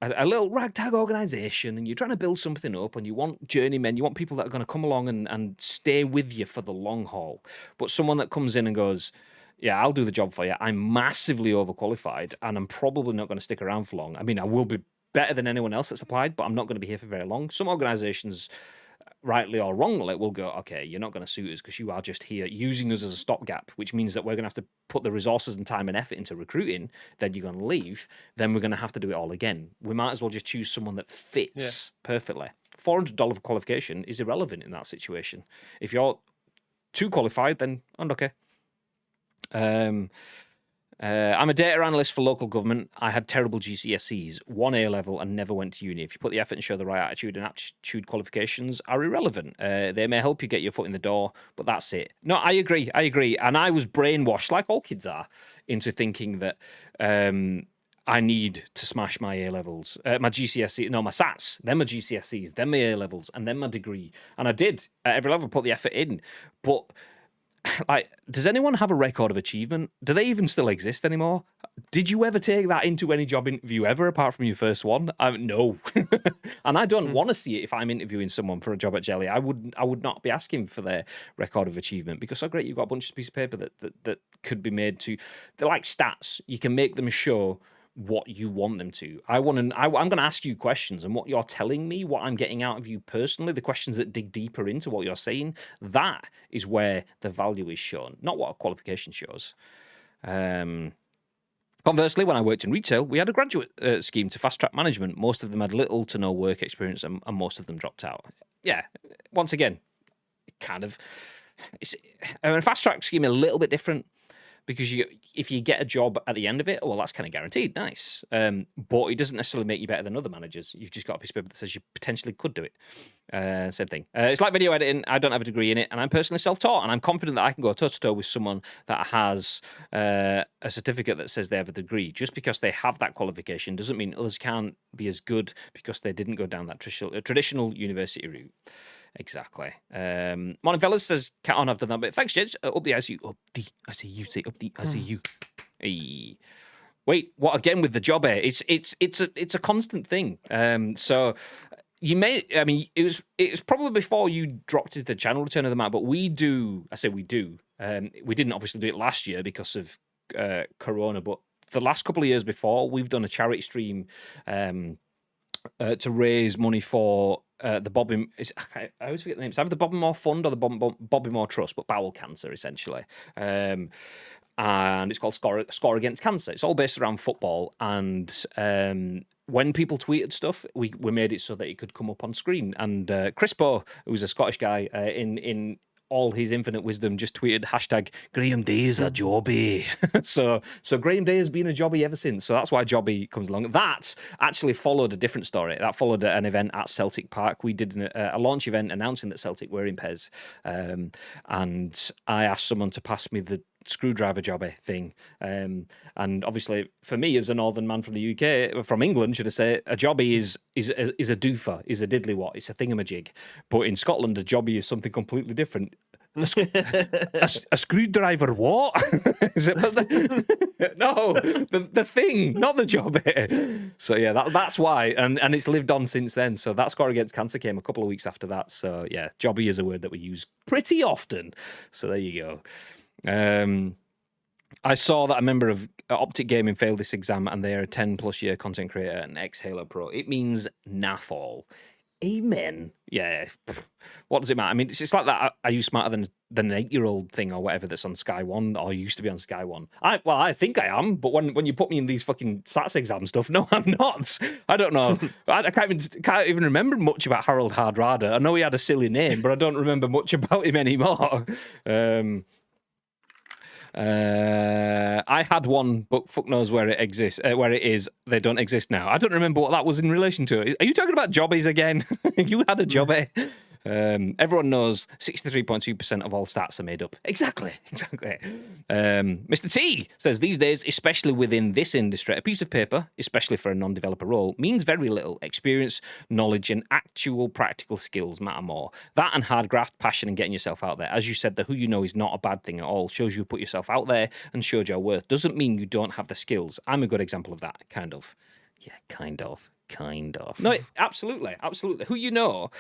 [SPEAKER 1] a little ragtag organisation and you're trying to build something up and you want journeymen, you want people that are going to come along and stay with you for the long haul, but someone that comes in and goes, yeah, I'll do the job for you. I'm massively overqualified and I'm probably not going to stick around for long. I mean, I will be better than anyone else that's applied, but I'm not going to be here for very long. Some organisations rightly or wrongly, will go, okay, you're not going to suit us because you are just here using us as a stopgap, which means that we're going to have to put the resources and time and effort into recruiting. Then you're going to leave. Then we're going to have to do it all again. We might as well just choose someone that fits perfectly. $400 qualification is irrelevant in that situation. If you're too qualified, then I'm okay. I'm a data analyst for local government. I had terrible GCSEs, 1 A level, and never went to uni. If you put the effort and show the right attitude, and aptitude qualifications are irrelevant. They may help you get your foot in the door, but that's it. No, I agree. And I was brainwashed, like all kids are, into thinking that I need to smash my A levels, my GCSE, no, my SATs, then my GCSEs, then my A levels, and then my degree. And I did at every level put the effort in, but. Like, does anyone have a record of achievement? Do they even still exist anymore? Did you ever take that into any job interview ever, apart from your first one? No. And I don't want to see it if I'm interviewing someone for a job at Jelly. I would not be asking for their record of achievement, because so great, you've got a bunch of pieces of paper that could be made to, they're like stats. You can make them show what you want them to. I'm going to ask you questions, and what you're telling me, what I'm getting out of you personally, the questions that dig deeper into what you're saying, that is where the value is shown, not what a qualification shows. Conversely, when I worked in retail, we had a graduate scheme to fast track management. Most of them had little to no work experience, and most of them dropped out. Yeah, once again, kind of, it's a fast track scheme a little bit different. Because if you get a job at the end of it, well, that's kind of guaranteed. Nice. But it doesn't necessarily make you better than other managers. You've just got a piece of paper that says you potentially could do it. Same thing. It's like video editing. I don't have a degree in it, and I'm personally self-taught, and I'm confident that I can go toe-to-toe with someone that has a certificate that says they have a degree. Just because they have that qualification doesn't mean others can't be as good because they didn't go down that traditional university route. Exactly. Morning, fellas, says Cat on. I've done that bit. Thanks, Jed. Up the ICU. Up the ICU. Say up the ICU. Hey. Wait, what again with the job air? It's a constant thing. So you may, I mean, it was probably before you dropped into the channel Return of the Mac, but we do. I say we do. We didn't obviously do it last year because of Corona, but the last couple of years before, we've done a charity stream to raise money for the Bobby. I always forget the name. It's either the Bobby Moore Fund or the Bobby Moore Trust, but bowel cancer essentially. And it's called Score Against Cancer. It's all based around football, and when people tweeted stuff, we made it so that it could come up on screen. And Crispo, who's a Scottish guy, in all his infinite wisdom, just tweeted hashtag Graham Day is a jobby. so Graham Day has been a jobby ever since. So that's why jobby comes along. That actually followed a different story. That followed an event at Celtic Park. We did a launch event announcing that Celtic were in Pez. And I asked someone to pass me the screwdriver jobby thing. And obviously, for me, as a northern man from the UK, from England, should I say, a jobby is a doofer, is a diddly-what, it's a thingamajig. But in Scotland, a jobby is something completely different. A screwdriver what? Is it no, the thing, not the jobby. So yeah, that's why, and it's lived on since then. So that Score Against Cancer came a couple of weeks after that. So yeah, jobby is a word that we use pretty often. So there you go. I saw that a member of Optic Gaming failed this exam, and they are a 10+ year content creator and ex-Halo pro. It means naff all. Amen. Yeah. What does it matter? I mean, it's like that. Are you smarter than an 8-year-old thing or whatever that's on Sky One or used to be on Sky One? I think I am, but when you put me in these fucking SATs exam stuff, no, I'm not. I don't know. I can't even remember much about Harold Hardrada. I know he had a silly name, but I don't remember much about him anymore. I had one, but fuck knows where it exists. Where it is, they don't exist now. I don't remember what that was in relation to. Are you talking about jobbies again? You had a jobbie. Everyone knows 63.2% of all stats are made up. Exactly. Mr. T says, these days, especially within this industry, a piece of paper, especially for a non-developer role, means very little. Experience, knowledge, and actual practical skills matter more. That and hard graft, passion, and getting yourself out there. As you said, the who you know is not a bad thing at all. Shows you put yourself out there and showed your worth. Doesn't mean you don't have the skills. I'm a good example of that, kind of. Yeah, kind of. No, absolutely. Who you know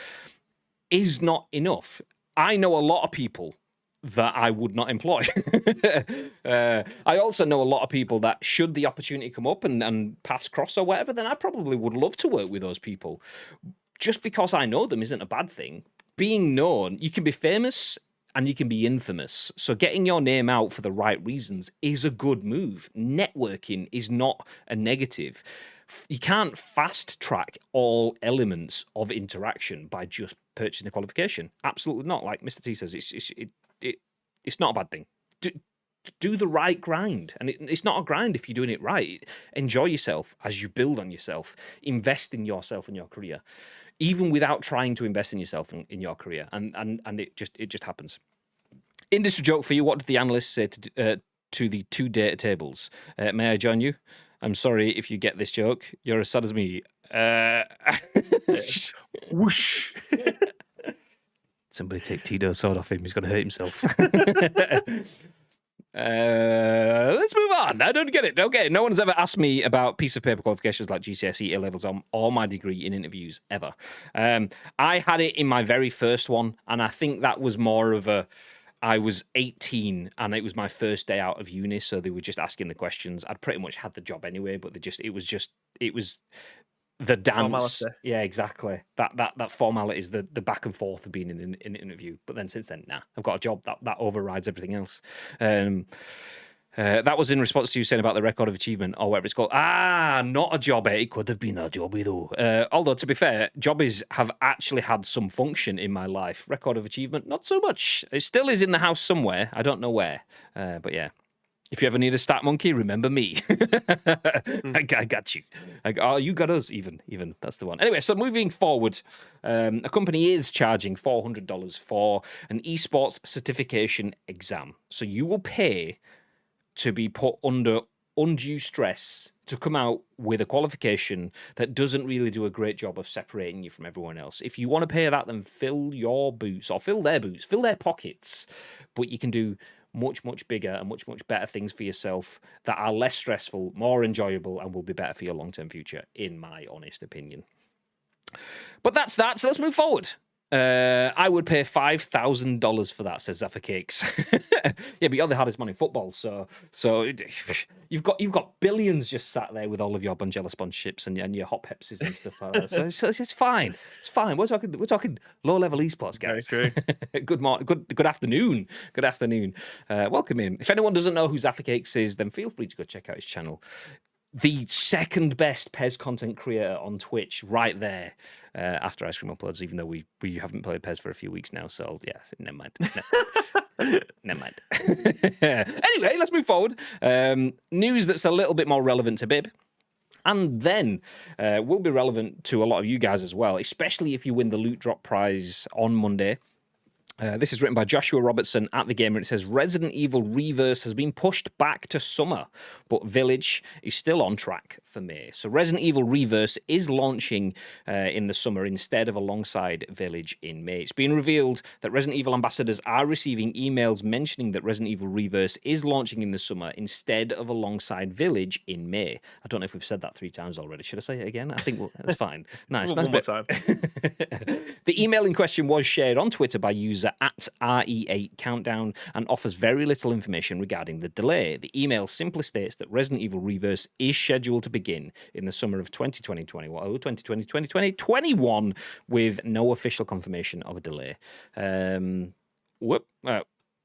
[SPEAKER 1] is not enough. I know a lot of people that I would not employ. I also know a lot of people that should the opportunity come up and paths cross or whatever, then I probably would love to work with those people. Just because I know them isn't a bad thing. being known, you can be famous and you can be infamous. So getting your name out for the right reasons is a good move. Networking is not a negative. You can't fast track all elements of interaction by just purchasing a qualification. Absolutely not. Like Mr. T says, it's not a bad thing. Do the right grind. And it's not a grind if you're doing it right. Enjoy yourself as you build on yourself. Invest in yourself and your career, even without trying to invest in yourself in your career. And it just happens. Industry joke for you. What did the analyst say to the 2 data tables? May I join you? I'm sorry if you get this joke. You're as sad as me.
[SPEAKER 2] Whoosh.
[SPEAKER 1] Somebody take Tito's sword off him. He's going to hurt himself. Let's move on. I don't get it. Okay, no one's ever asked me about piece of paper qualifications like GCSE, A levels, or my degree in interviews ever. I had it in my very first one, and I think that was more of a. I was 18 and it was my first day out of uni, so they were just asking the questions. I'd pretty much had the job anyway, but it was the dance.
[SPEAKER 2] Formality.
[SPEAKER 1] Yeah, exactly. That formality is the back and forth of being in an interview. But then since then, I've got a job that overrides everything else. That was in response to you saying about the record of achievement or whatever it's called. Not a jobby. It could have been a jobby though. Although to be fair, jobbies have actually had some function in my life. Record of achievement, not so much. It still is in the house somewhere. I don't know where. But yeah. If you ever need a stat monkey, remember me. I got you. You got us even. That's the one. Anyway, so moving forward, a company is charging $400 for an esports certification exam. So you will pay to be put under undue stress to come out with a qualification that doesn't really do a great job of separating you from everyone else. If you want to pay that, then fill your boots, or fill their boots, fill their pockets. But you can do much, much bigger and much, much better things for yourself that are less stressful, more enjoyable, and will be better for your long-term future, in my honest opinion. But that's that. So let's move forward. I would pay $5,000 for that, says Zaffa Cakes. Yeah, but you're the hardest man in football, so you've got billions just sat there with all of your Bonjela sponsorships and your hot Pepsis and stuff like that. So it's fine. It's fine. We're talking low level esports, guys.
[SPEAKER 2] Very true.
[SPEAKER 1] Good morning. Good afternoon. Good afternoon. Welcome in. If anyone doesn't know who Zaffa Cakes is, then feel free to go check out his channel. The second best Pez content creator on Twitch, right there, after Ice Cream Uploads, even though we haven't played Pez for a few weeks now, so yeah, never mind. Never mind. Anyway, let's move forward. News that's a little bit more relevant to Bib, and then will be relevant to a lot of you guys as well, especially if you win the loot drop prize on Monday. This is written by Joshua Robertson at The Gamer. It says, Resident Evil Reverse has been pushed back to summer, but Village is still on track for May. So Resident Evil Reverse is launching in the summer instead of alongside Village in May. It's been revealed that Resident Evil ambassadors are receiving emails mentioning that Resident Evil Reverse is launching in the summer instead of alongside Village in May. I don't know if we've said that 3 times already. Should I say it again? I think that's fine. Nice.
[SPEAKER 2] One more time.
[SPEAKER 1] The email in question was shared on Twitter by user at RE8 Countdown and offers very little information regarding the delay. The email simply states that Resident Evil Reverse is scheduled to begin in the summer of 2021 with no official confirmation of a delay.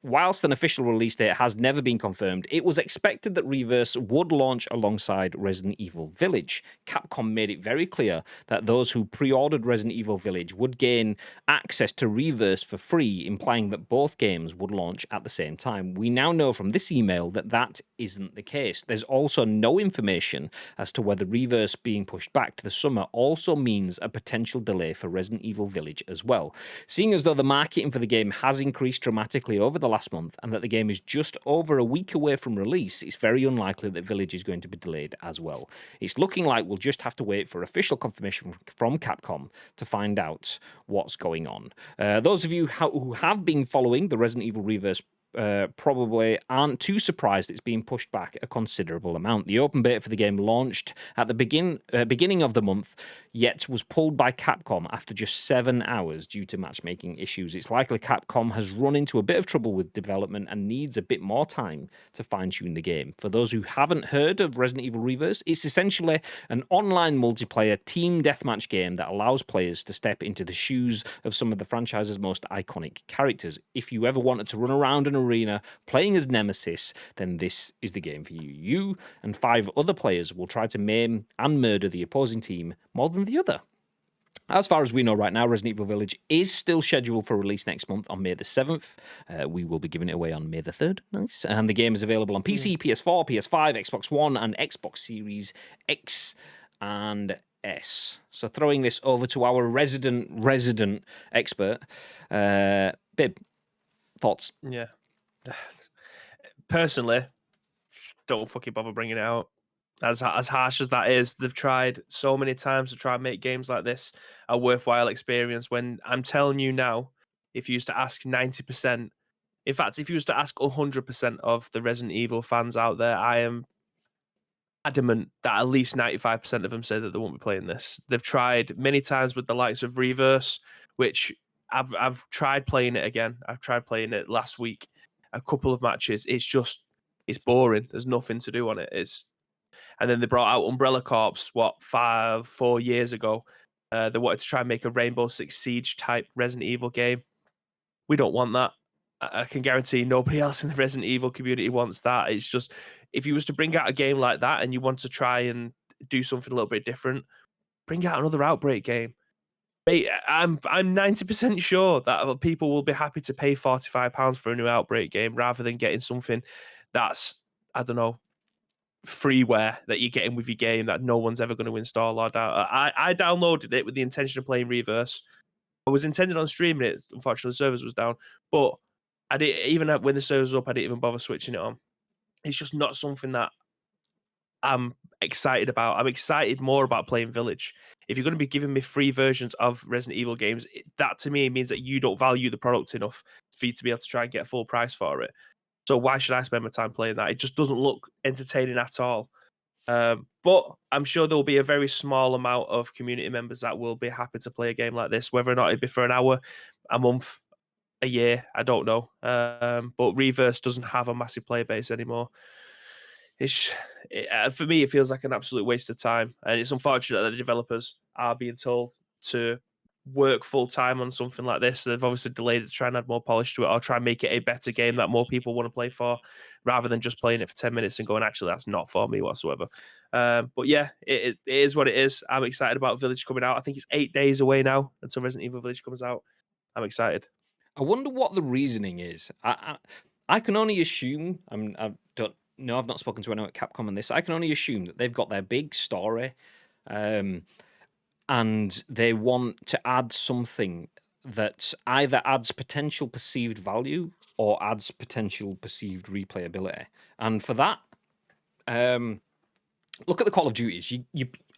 [SPEAKER 1] Whilst an official release date has never been confirmed, it was expected that Reverse would launch alongside Resident Evil Village. Capcom made it very clear that those who pre-ordered Resident Evil Village would gain access to Reverse for free, implying that both games would launch at the same time. We now know from this email that that isn't the case. There's also no information as to whether Reverse being pushed back to the summer also means a potential delay for Resident Evil Village as well. Seeing as though the marketing for the game has increased dramatically over the last month and that the game is just over a week away from release, it's very unlikely that Village is going to be delayed as well. It's looking like we'll just have to wait for official confirmation from Capcom to find out what's going on. Those of you who have been following the Resident Evil Reverse probably aren't too surprised it's being pushed back a considerable amount. The open beta for the game launched at the beginning of the month, yet was pulled by Capcom after just 7 hours due to matchmaking issues. It's likely Capcom has run into a bit of trouble with development and needs a bit more time to fine-tune the game. For those who haven't heard of Resident Evil Reverse, it's essentially an online multiplayer team deathmatch game that allows players to step into the shoes of some of the franchise's most iconic characters. If you ever wanted to run around an arena playing as Nemesis, then this is the game for you. You and 5 other players will try to maim and murder the opposing team more than the other. As far as we know right now, Resident Evil Village is still scheduled for release next month on May the 7th. We will be giving it away on May the 3rd. Nice. And the game is available on PC, PS4, PS5, Xbox One, and Xbox Series X and S. So throwing this over to our resident expert. Bib, thoughts?
[SPEAKER 2] Yeah. Personally, don't fucking bother bringing it out. As harsh as that is, they've tried so many times to try and make games like this a worthwhile experience. When I'm telling you now, if you used to ask 90%, in fact, if you was to ask 100% of the Resident Evil fans out there, I am adamant that at least 95% of them say that they won't be playing this. They've tried many times with the likes of Reverse, which I've tried playing it again. I've tried playing it last week, a couple of matches. It's boring. There's nothing to do on it. And then they brought out Umbrella Corps, 4 years ago. They wanted to try and make a Rainbow Six Siege type Resident Evil game. We don't want that. I can guarantee nobody else in the Resident Evil community wants that. It's just, if you was to bring out a game like that and you want to try and do something a little bit different, bring out another Outbreak game. Mate, I'm 90% sure that people will be happy to pay £45 for a new Outbreak game rather than getting something that's, I don't know, freeware that you're getting with your game that no one's ever going to install or download. I downloaded it with the intention of playing Reverse. I was intending on streaming it. Unfortunately, the servers was down. But I didn't, even when the servers were up, I didn't even bother switching it on. It's just not something that I'm excited about. I'm excited more about playing Village. If you're going to be giving me free versions of Resident Evil games, that to me means that you don't value the product enough for you to be able to try and get a full price for it. So why should I spend my time playing that? It just doesn't look entertaining at all. But I'm sure there will be a very small amount of community members that will be happy to play a game like this, whether or not it be for an hour, a month, a year, I don't know. But Reverse doesn't have a massive player base anymore. For me, it feels like an absolute waste of time. And it's unfortunate that the developers are being told to work full time on something like this. They've obviously delayed it to try and add more polish to it or try and make it a better game that more people want to play for, rather than just playing it for 10 minutes and going, actually, that's not for me whatsoever. But yeah, it is what it is. I'm excited about Village coming out. I think it's 8 days away now until Resident Evil Village comes out. I'm excited.
[SPEAKER 1] I wonder what the reasoning is. I can only assume. I don't know. I've not spoken to anyone at Capcom on this. I can only assume that they've got their big story, and they want to add something that either adds potential perceived value or adds potential perceived replayability. And for that, look at the Call of Duties.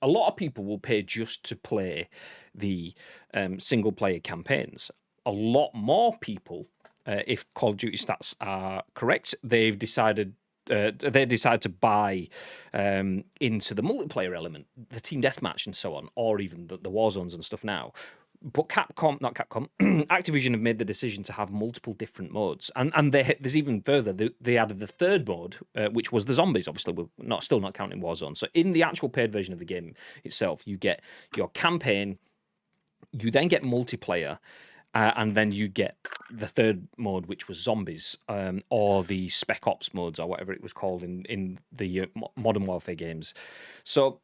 [SPEAKER 1] A lot of people will pay just to play the single player campaigns. A lot more people, if Call of Duty stats are correct, they decide to buy into the multiplayer element, the team deathmatch and so on, or even the war zones and stuff now. But Activision have made the decision to have multiple different modes, and there's even further. They added the third mode, which was the zombies. Obviously, we're still not counting Warzone. So in the actual paid version of the game itself, you get your campaign, you then get multiplayer, and then you get the third mode, which was zombies, or the Spec Ops modes, or whatever it was called in the Modern Warfare games. So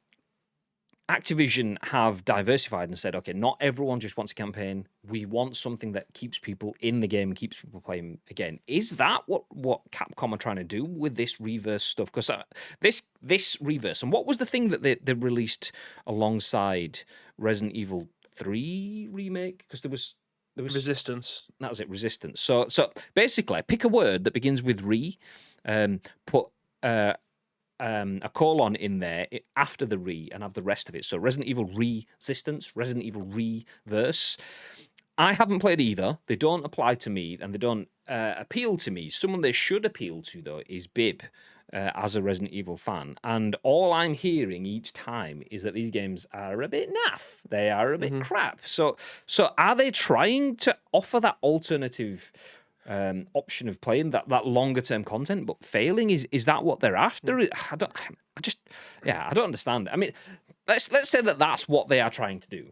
[SPEAKER 1] Activision have diversified and said, okay, not everyone just wants a campaign. We want something that keeps people in the game and keeps people playing again. Is that what Capcom are trying to do with this Reverse stuff? Because this Reverse, and what was the thing that they released alongside Resident Evil 3 remake? Because there was
[SPEAKER 2] Resistance.
[SPEAKER 1] That was it, Resistance. So basically, pick a word that begins with re, put a colon in there after the re, and have the rest of it. So Resident Evil Resistance, Resident Evil Reverse, I haven't played either. They don't apply to me, and they don't appeal to me. Someone they should appeal to, though, is Bib, as a Resident Evil fan. And all I'm hearing each time is that these games are a bit naff. They are a bit crap. So are they trying to offer that alternative option of playing that longer term content, but failing? Is that what they're after? I don't understand. I mean, let's say that that's what they are trying to do.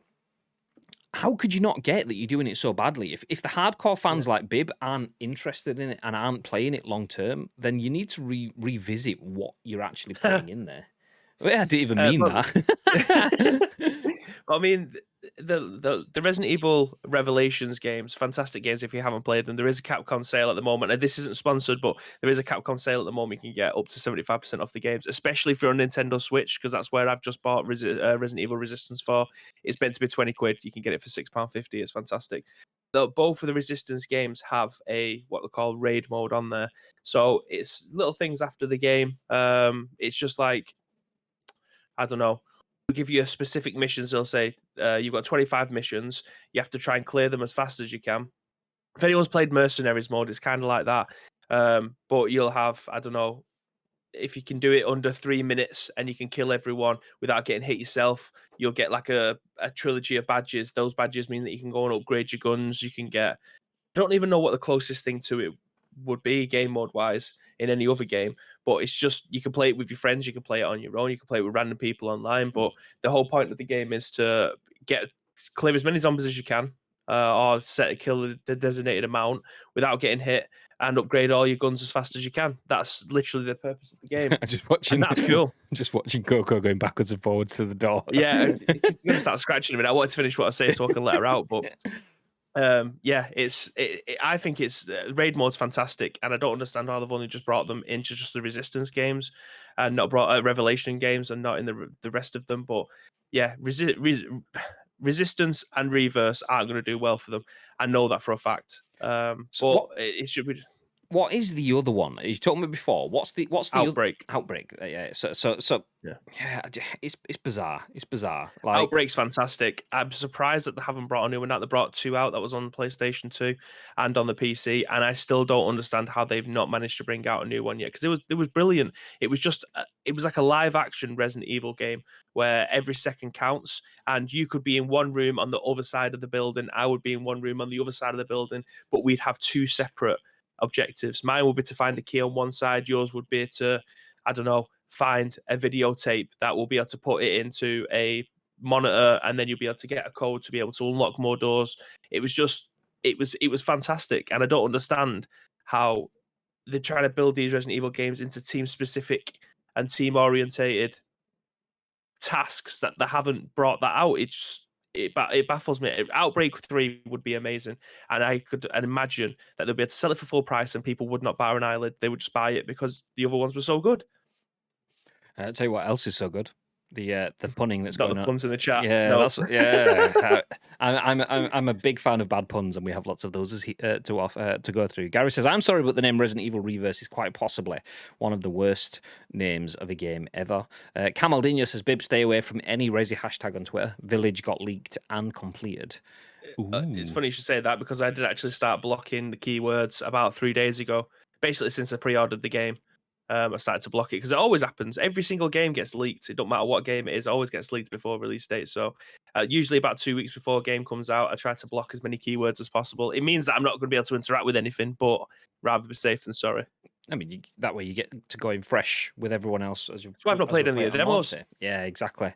[SPEAKER 1] How could you not get that you're doing it so badly? If the hardcore fans like Bib aren't interested in it and aren't playing it long term, then you need to revisit what you're actually putting in there. Well, I didn't even mean that.
[SPEAKER 2] I mean, the Resident Evil Revelations games, fantastic games if you haven't played them. There is a Capcom sale at the moment, and this isn't sponsored, but there is a Capcom sale at the moment. You can get up to 75% off the games, especially if you're on Nintendo Switch, because that's where I've just bought Resident Evil Resistance for. It's meant to be 20 quid. You can get it for £6.50. It's fantastic. Both of the Resistance games have what they call raid mode on there. So it's little things after the game. It's just like, I don't know. They'll give you a specific missions. They'll say you've got 25 missions. You have to try and clear them as fast as you can. If anyone's played Mercenaries mode, it's kind of like that. But you'll have, I don't know, if you can do it under 3 minutes and you can kill everyone without getting hit yourself, you'll get like a trilogy of badges. Those badges mean that you can go and upgrade your guns. You can get, I don't even know what the closest thing to it would be game mode wise in any other game, but it's just you can play it with your friends, you can play it on your own, you can play it with random people online. But the whole point of the game is to clear as many zombies as you can, or kill the designated amount without getting hit, and upgrade all your guns as fast as you can. That's literally the purpose of the game.
[SPEAKER 1] Just watching,
[SPEAKER 2] and that's cool.
[SPEAKER 1] Just watching Coco going backwards and forwards to the door.
[SPEAKER 2] Yeah, you're gonna start scratching a minute. I wanted to finish what I say so I can let her out, but. I think it's raid mode's fantastic, and I don't understand how they've only just brought them into just the Resistance games and not brought Revelation games and not in the rest of them. But yeah, Resistance and Reverse aren't going to do well for them. I know that for a fact. It should be.
[SPEAKER 1] What is the other one? You told me before. What's the
[SPEAKER 2] Outbreak?
[SPEAKER 1] Outbreak. Yeah. So yeah, it's bizarre. It's bizarre. Like,
[SPEAKER 2] Outbreak's fantastic. I'm surprised that they haven't brought a new one out. They brought 2 out that was on PlayStation 2 and on the PC, and I still don't understand how they've not managed to bring out a new one yet, because it was brilliant. It was just it was like a live action Resident Evil game where every second counts, and you could be in one room on the other side of the building. I would be in one room on the other side of the building, but we'd have 2 separate objectives. Mine would be to find a key on one side. Yours would be to, I don't know, find a videotape that will be able to put it into a monitor, and then you'll be able to get a code to be able to unlock more doors. It was fantastic, and I don't understand how they're trying to build these Resident Evil games into team specific and team orientated tasks that they haven't brought that out. It baffles me. Outbreak 3 would be amazing, and I could imagine that they'll be able to sell it for full price and people would not bat an eyelid. They would just buy it because the other ones were so good.
[SPEAKER 1] I'll tell you what else is so good. The punning that's going on.
[SPEAKER 2] Puns in the chat.
[SPEAKER 1] Yeah,
[SPEAKER 2] no.
[SPEAKER 1] I'm a big fan of bad puns, and we have lots of those to go through. Gary says, "I'm sorry, but the name Resident Evil Reverse is quite possibly one of the worst names of a game ever." Camaldinho says, "Bib, stay away from any Resi hashtag on Twitter. Village got leaked and completed."
[SPEAKER 2] It's funny you should say that, because I did actually start blocking the keywords about 3 days ago. Basically, since I pre-ordered the game. I started to block it because it always happens. Every single game gets leaked. It don't matter what game it is, it always gets leaked before release date. So usually about 2 weeks before a game comes out, I try to block as many keywords as possible. It means that I'm not going to be able to interact with anything, but rather be safe than sorry.
[SPEAKER 1] I mean, that way you get to go in fresh with everyone else. That's
[SPEAKER 2] why I've not played any of the demos.
[SPEAKER 1] Yeah, exactly.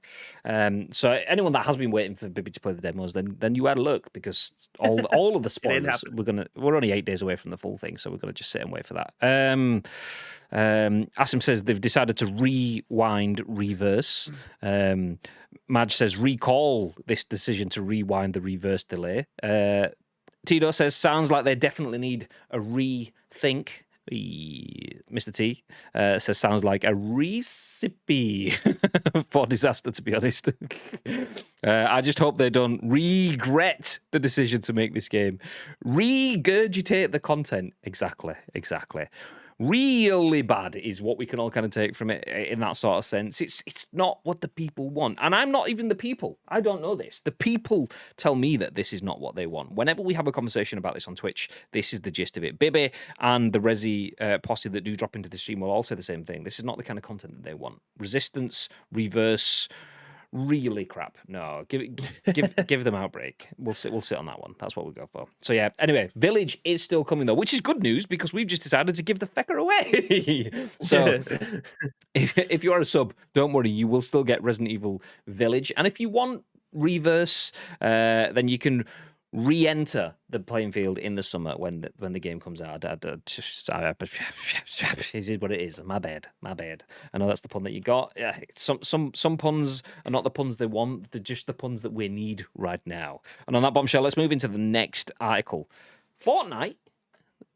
[SPEAKER 1] So anyone that has been waiting for Bibby to play the demos, then you had a look, because all of the spoilers, we're only 8 days away from the full thing, so we're gonna just sit and wait for that. Asim says they've decided to rewind reverse. Madge says recall this decision to rewind the reverse delay. Tito says sounds like they definitely need a rethink. Mr. T says sounds like a recipe for disaster, to be honest. I just hope they don't regret the decision to make this game. Regurgitate the content. Exactly. Really bad is what we can all kind of take from it in that sort of sense. It's not what the people want. And I'm not even the people. I don't know this. The people tell me that this is not what they want. Whenever we have a conversation about this on Twitch, this is the gist of it. Bibby and the Resi posse that do drop into the stream will all say the same thing. This is not the kind of content that they want. Resistance, reverse, really crap. No, give them Outbreak. We'll sit on that one. That's what we go for. So yeah. Anyway, Village is still coming though, which is good news because we've just decided to give the fecker away. So if you are a sub, don't worry, you will still get Resident Evil Village, and if you want Reverse, then you can re-enter the playing field in the summer when the game comes out. It is what it is. My bad. I know that's the pun that you got. Yeah, some puns are not the puns they want. They're just the puns that we need right now. And on that bombshell, let's move into the next article. Fortnite,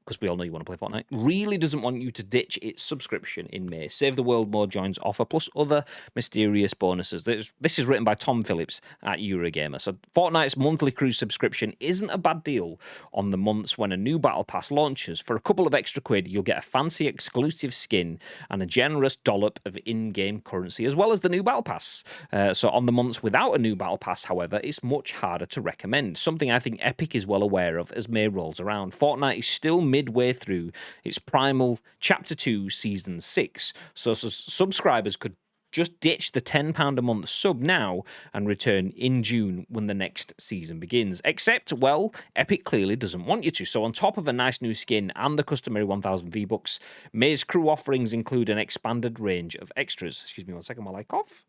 [SPEAKER 1] because we all know you want to play Fortnite, really doesn't want you to ditch its subscription in May. Save the World Mode joins offer, plus other mysterious bonuses. This is written by Tom Phillips at Eurogamer. So Fortnite's monthly crew subscription isn't a bad deal on the months when a new battle pass launches. For a couple of extra quid, you'll get a fancy exclusive skin and a generous dollop of in-game currency, as well as the new battle pass. So on the months without a new battle pass, however, it's much harder to recommend. Something I think Epic is well aware of as May rolls around. Fortnite is still midway through its Primal Chapter 2 Season 6, so subscribers could just ditch the £10 a month sub now and return in June when the next season begins. Except, well, Epic clearly doesn't want you to. So on top of a nice new skin and the customary 1,000 V-Bucks, May's crew offerings include an expanded range of extras. Excuse me one second while I cough.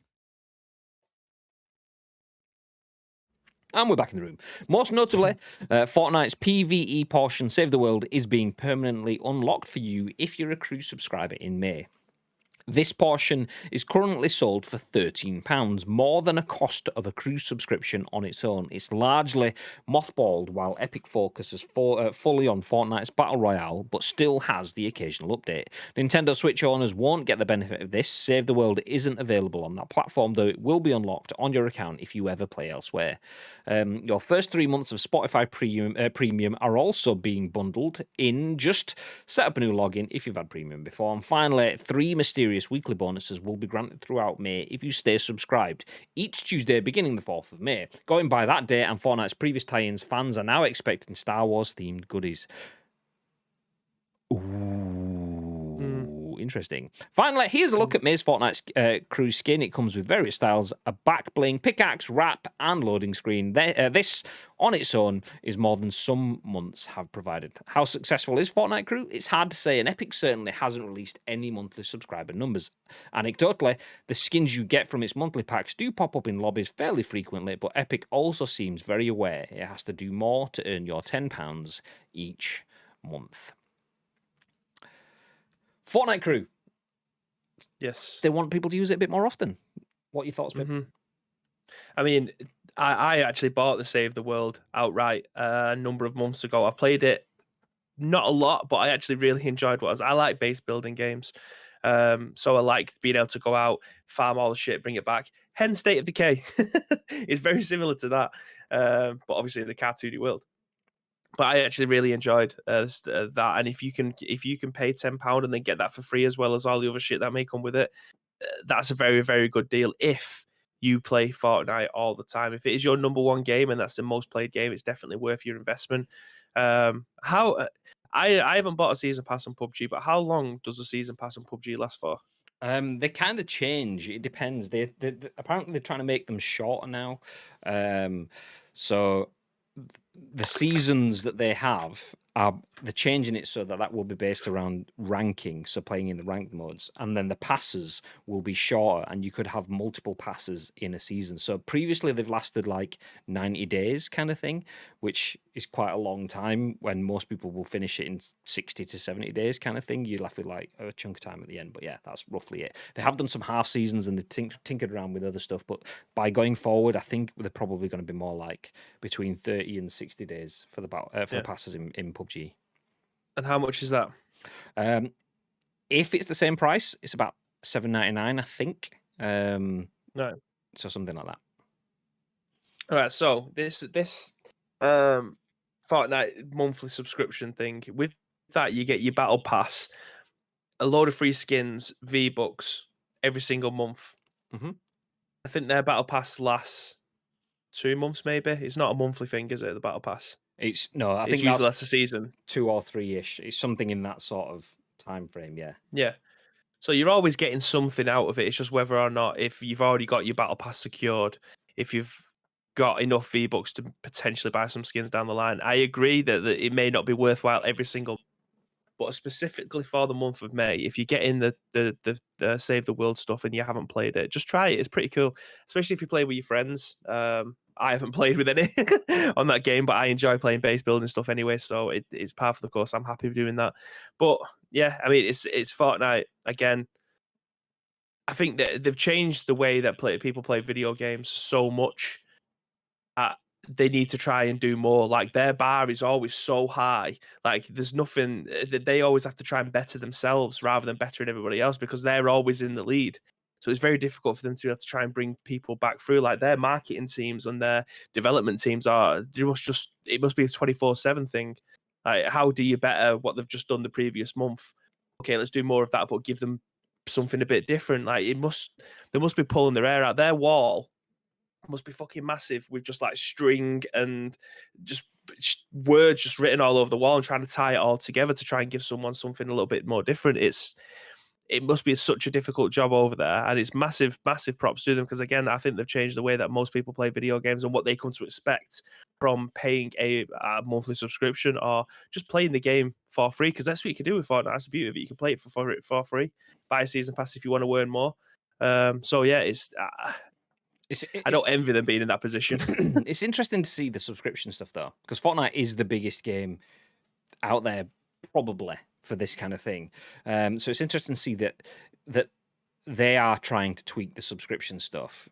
[SPEAKER 1] And we're back in the room. Most notably, Fortnite's PvE portion, Save the World, is being permanently unlocked for you if you're a crew subscriber in May. This portion is currently sold for £13, more than a cost of a crew subscription on its own. It's largely mothballed while Epic focuses fully on Fortnite's Battle Royale, but still has the occasional update. Nintendo Switch owners won't get the benefit of this. Save the World isn't available on that platform, though it will be unlocked on your account if you ever play elsewhere. Your first 3 months of Spotify Premium are also being bundled in. Just set up a new login if you've had Premium before. And finally, 3 mysterious weekly bonuses will be granted throughout May if you stay subscribed, each Tuesday beginning the 4th of May. Going by that date and Fortnite's previous tie-ins, fans are now expecting Star Wars-themed goodies. Ooh, interesting. Finally, here's a look at May's Fortnite's crew skin. It comes with various styles, a back bling, pickaxe, wrap, and loading screen. This, on its own, is more than some months have provided. How successful is Fortnite crew? It's hard to say, and Epic certainly hasn't released any monthly subscriber numbers. Anecdotally, the skins you get from its monthly packs do pop up in lobbies fairly frequently, but Epic also seems very aware it has to do more to earn your £10 each month. Fortnite crew.
[SPEAKER 2] Yes.
[SPEAKER 1] They want people to use it a bit more often. What are your thoughts, Pip?
[SPEAKER 2] I mean, I actually bought the Save the World outright a number of months ago. I played it not a lot, but I actually really enjoyed what I like base building games. So I like being able to go out, farm all the shit, bring it back. Hence State of Decay. It's very similar to that, but obviously in the cartoony world. But I actually really enjoyed that, and if you can pay £10 and then get that for free as well as all the other shit that may come with it, that's a very, very good deal. If you play Fortnite all the time, if it is your number one game and that's the most played game, it's definitely worth your investment. I haven't bought a season pass on PUBG, but how long does a season pass on PUBG last for?
[SPEAKER 1] They kind of change. It depends. They apparently they're trying to make them shorter now. So the seasons that they have are they're changing it so that will be based around ranking, so playing in the ranked modes, and then the passes will be shorter, and you could have multiple passes in a season. So previously they've lasted like 90 days kind of thing, which is quite a long time when most people will finish it in 60 to 70 days kind of thing. You're left with like a chunk of time at the end, but yeah, that's roughly it. They have done some half seasons and they've tinkered around with other stuff, but by going forward, I think they're probably going to be more like between 30 and 60 days for the passes in PUBG.
[SPEAKER 2] And how much is that?
[SPEAKER 1] If it's the same price, it's about $7.99, I think.
[SPEAKER 2] No.
[SPEAKER 1] So something like that.
[SPEAKER 2] All right. So this Fortnite monthly subscription thing, with that you get your battle pass, a load of free skins, V-Bucks every single month.
[SPEAKER 1] Mhm.
[SPEAKER 2] I think their battle pass lasts 2 months, maybe. It's not a monthly thing, is it? The battle pass.
[SPEAKER 1] It's no, I
[SPEAKER 2] It's
[SPEAKER 1] think
[SPEAKER 2] usually
[SPEAKER 1] that's
[SPEAKER 2] less a season.
[SPEAKER 1] 2 or 3-ish. It's something in that sort of time frame, yeah.
[SPEAKER 2] Yeah. So you're always getting something out of it. It's just whether or not, if you've already got your battle pass secured, if you've got enough V-Bucks to potentially buy some skins down the line. I agree that it may not be worthwhile every single, but specifically for the month of May, if you get in the Save the World stuff and you haven't played it, just try it. It's pretty cool, especially if you play with your friends. I haven't played with any on that game, but I enjoy playing base building stuff anyway, so it's part of the course. I'm happy doing that. But yeah, I mean, it's Fortnite again. I think that they've changed the way that people play video games so much. They need to try and do more. Like their bar is always so high. Like there's nothing that they always have to try and better themselves rather than bettering everybody else because they're always in the lead. So it's very difficult for them to be able to try and bring people back through. Like their marketing teams and their development teams it must be a 24/7 thing. Like how do you better what they've just done the previous month? Okay, let's do more of that, but give them something a bit different. Like they must be pulling their hair out. Their wall must be fucking massive with just like string and just words just written all over the wall and trying to tie it all together to try and give someone something a little bit more different. It must be such a difficult job over there, and it's massive props to them because again, I think they've changed the way that most people play video games and what they come to expect from paying a monthly subscription or just playing the game for free. Because that's what you can do with Fortnite. That's the beauty of it. You can play it for free, buy a season pass if you want to earn more. So yeah, I
[SPEAKER 1] It's
[SPEAKER 2] don't envy them being in that position.
[SPEAKER 1] it's interesting to see the subscription stuff though, because Fortnite is the biggest game out there probably for this kind of thing. So it's interesting to see that they are trying to tweak the subscription stuff.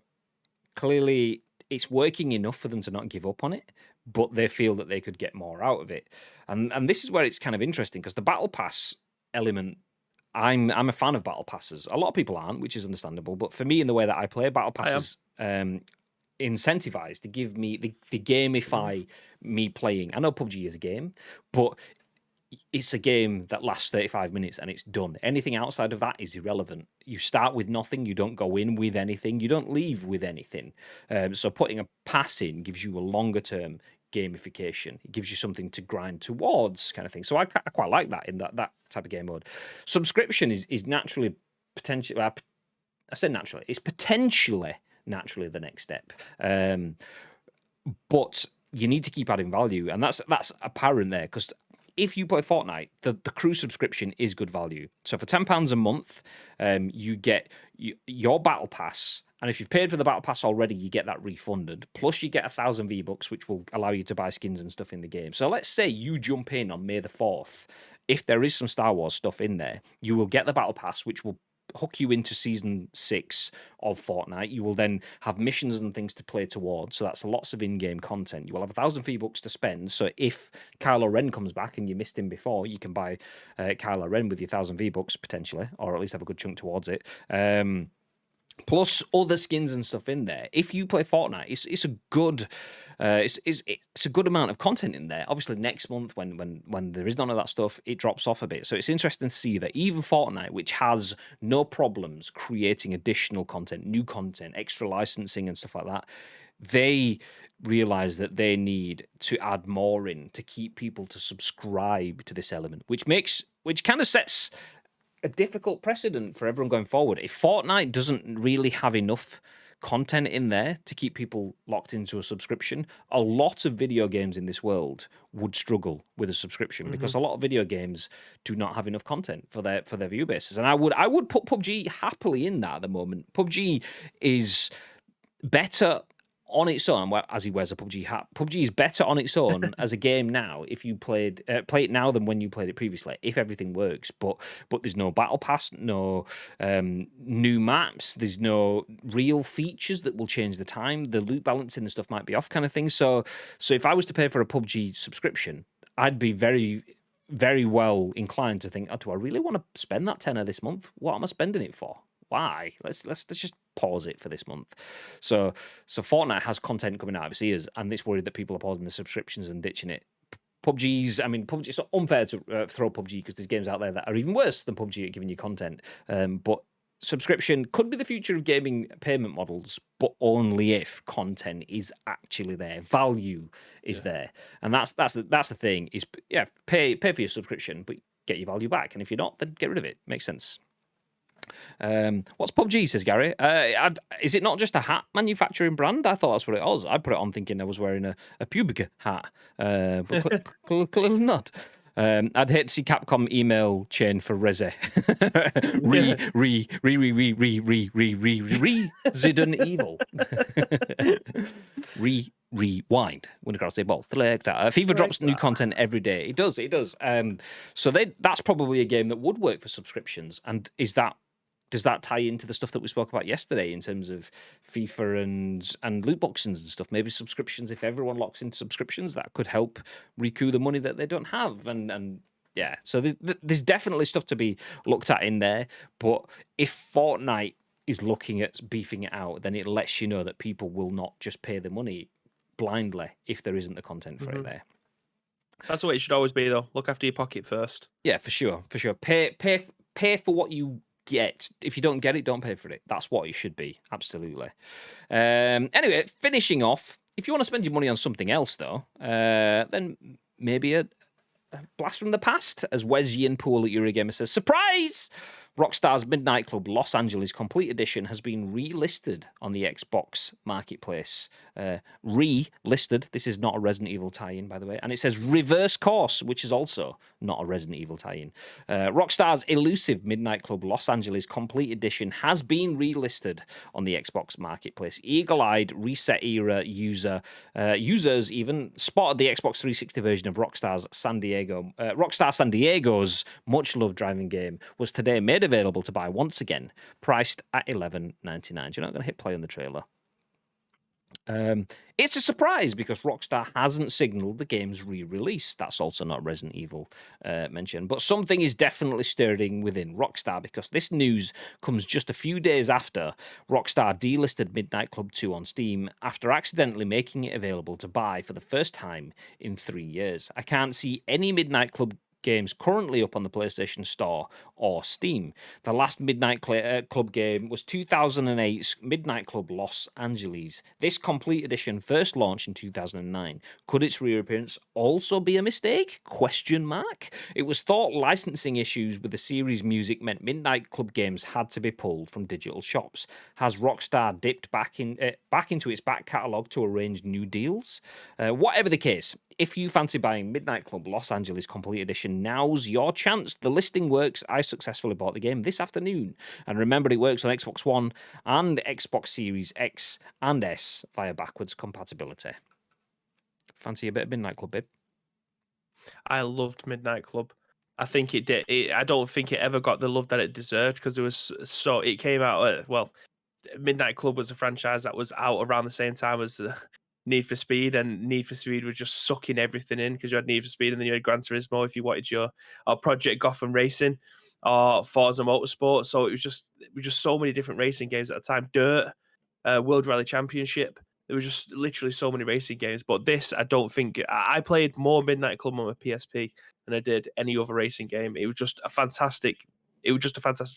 [SPEAKER 1] Clearly, it's working enough for them to not give up on it, but they feel that they could get more out of it. And this is where it's kind of interesting because the battle pass element. I'm a fan of battle passes. A lot of people aren't, which is understandable. But for me, in the way that I play, battle passes incentivize to give me the gamify me playing. I know PUBG is a game, but it's a game that lasts 35 minutes and it's done. Anything outside of that is irrelevant. You start with nothing, you don't go in with anything, you don't leave with anything. So putting a pass in gives you a longer term gamification. It gives you something to grind towards, kind of thing. So I quite like that in that type of game mode. Subscription is naturally potentially. I said naturally. It's potentially naturally the next step. But you need to keep adding value, and that's apparent there because if you play Fortnite, the crew subscription is good value. So for £10 a month, you get your battle pass, and if you've paid for the battle pass already, you get that refunded. Plus, you get 1,000 V-Bucks, which will allow you to buy skins and stuff in the game. So let's say you jump in on May the 4th. If there is some Star Wars stuff in there, you will get the battle pass, which will hook you into season 6 of Fortnite. You will then have missions and things to play towards. So that's lots of in-game content. You will have 1,000 V-Bucks to spend. So if Kylo Ren comes back and you missed him before, you can buy Kylo Ren with your 1,000 V-Bucks potentially, or at least have a good chunk towards it. Plus other skins and stuff in there. If you play Fortnite, it's a good it's a good amount of content in there. Obviously, next month when there is none of that stuff, it drops off a bit. So it's interesting to see that even Fortnite, which has no problems creating additional content, new content, extra licensing and stuff like that, they realize that they need to add more in to keep people to subscribe to this element, which kind of sets a difficult precedent for everyone going forward. If Fortnite doesn't really have enough content in there to keep people locked into a subscription, a lot of video games in this world would struggle with a subscription because a lot of video games do not have enough content for their viewer bases. And I would put PUBG happily in that at the moment. PUBG is better on its own, as he wears a PUBG hat. PUBG is better on its own as a game now if you play it now than when you played it previously, if everything works. But there's no battle pass, no new maps, there's no real features that will change the time. The loot balancing and stuff might be off, kind of thing. So if I was to pay for a PUBG subscription, I'd be very, very well inclined to think, oh, do I really want to spend that tenner this month? What am I spending it for? Why? Let's just pause it for this month. So Fortnite has content coming out of its ears, and it's worried that people are pausing the subscriptions and ditching it. PUBG's. I mean, PUBG. It's not unfair to throw PUBG because there's games out there that are even worse than PUBG at giving you content. But subscription could be the future of gaming payment models, but only if content is actually there, value is there, and that's the thing. Is pay for your subscription, but get your value back, and if you're not, then get rid of it. Makes sense. What's PUBG, says Gary? Is it not just a hat manufacturing brand? I thought that's what it was. I put it on thinking I was wearing a Pubica hat, but clearly not. I'd hate to see Capcom email chain for Reze. Resident Evil. Rewind. When across the ball. FIFA drops new content every day. It does. So that's probably a game that would work for subscriptions. And does that tie into the stuff that we spoke about yesterday in terms of FIFA and loot boxes and stuff? Maybe subscriptions, if everyone locks into subscriptions, that could help recoup the money that they don't have. And yeah, so there's definitely stuff to be looked at in there. But if Fortnite is looking at beefing it out, then it lets you know that people will not just pay the money blindly if there isn't the content for it there.
[SPEAKER 2] That's the way it should always be, though. Look after your pocket first.
[SPEAKER 1] Yeah, for sure. Pay for what you get. If you don't get it, don't pay for it. That's what it should be. Absolutely. Anyway, finishing off, if you want to spend your money on something else, though, then maybe a blast from the past, as Yin-Poole at Eurogamer says. Surprise! Rockstar's Midnight Club Los Angeles Complete Edition has been relisted on the Xbox Marketplace. Relisted. This is not a Resident Evil tie-in, by the way. And it says Reverse Course, which is also not a Resident Evil tie-in. Rockstar's elusive Midnight Club Los Angeles Complete Edition has been relisted on the Xbox Marketplace. Eagle-eyed reset era users even spotted the Xbox 360 version of Rockstar San Diego's much-loved driving game was today made available to buy once again, priced at $11.99. You're not going to hit play on the trailer. It's a surprise because Rockstar hasn't signaled the game's re-release. That's also not Resident Evil mentioned. But something is definitely stirring within Rockstar because this news comes just a few days after Rockstar delisted Midnight Club 2 on Steam after accidentally making it available to buy for the first time in 3 years. I can't see any Midnight Club games currently up on the PlayStation Store or Steam. The last Midnight Club game was 2008's Midnight Club Los Angeles. This complete edition first launched in 2009. Could its reappearance also be a mistake? ? It was thought licensing issues with the series music meant Midnight Club games had to be pulled from digital shops. Has Rockstar dipped back into its back catalogue to arrange new deals? Whatever the case, if you fancy buying Midnight Club Los Angeles Complete Edition, now's your chance. The listing works. I successfully bought the game this afternoon. And remember, it works on Xbox One and Xbox Series X and S via backwards compatibility. Fancy a bit of Midnight Club, babe?
[SPEAKER 2] I loved Midnight Club. I think it did. I don't think it ever got the love that it deserved because it came out. Midnight Club was a franchise that was out around the same time as Need for Speed, and Need for Speed was just sucking everything in because you had Need for Speed and then you had Gran Turismo if you wanted your Project Gotham Racing or Forza Motorsport. So it was just so many different racing games at the time. Dirt, World Rally Championship. There was just literally so many racing games. But this, I don't think I played more Midnight Club on my PSP than I did any other racing game. It was just a fantastic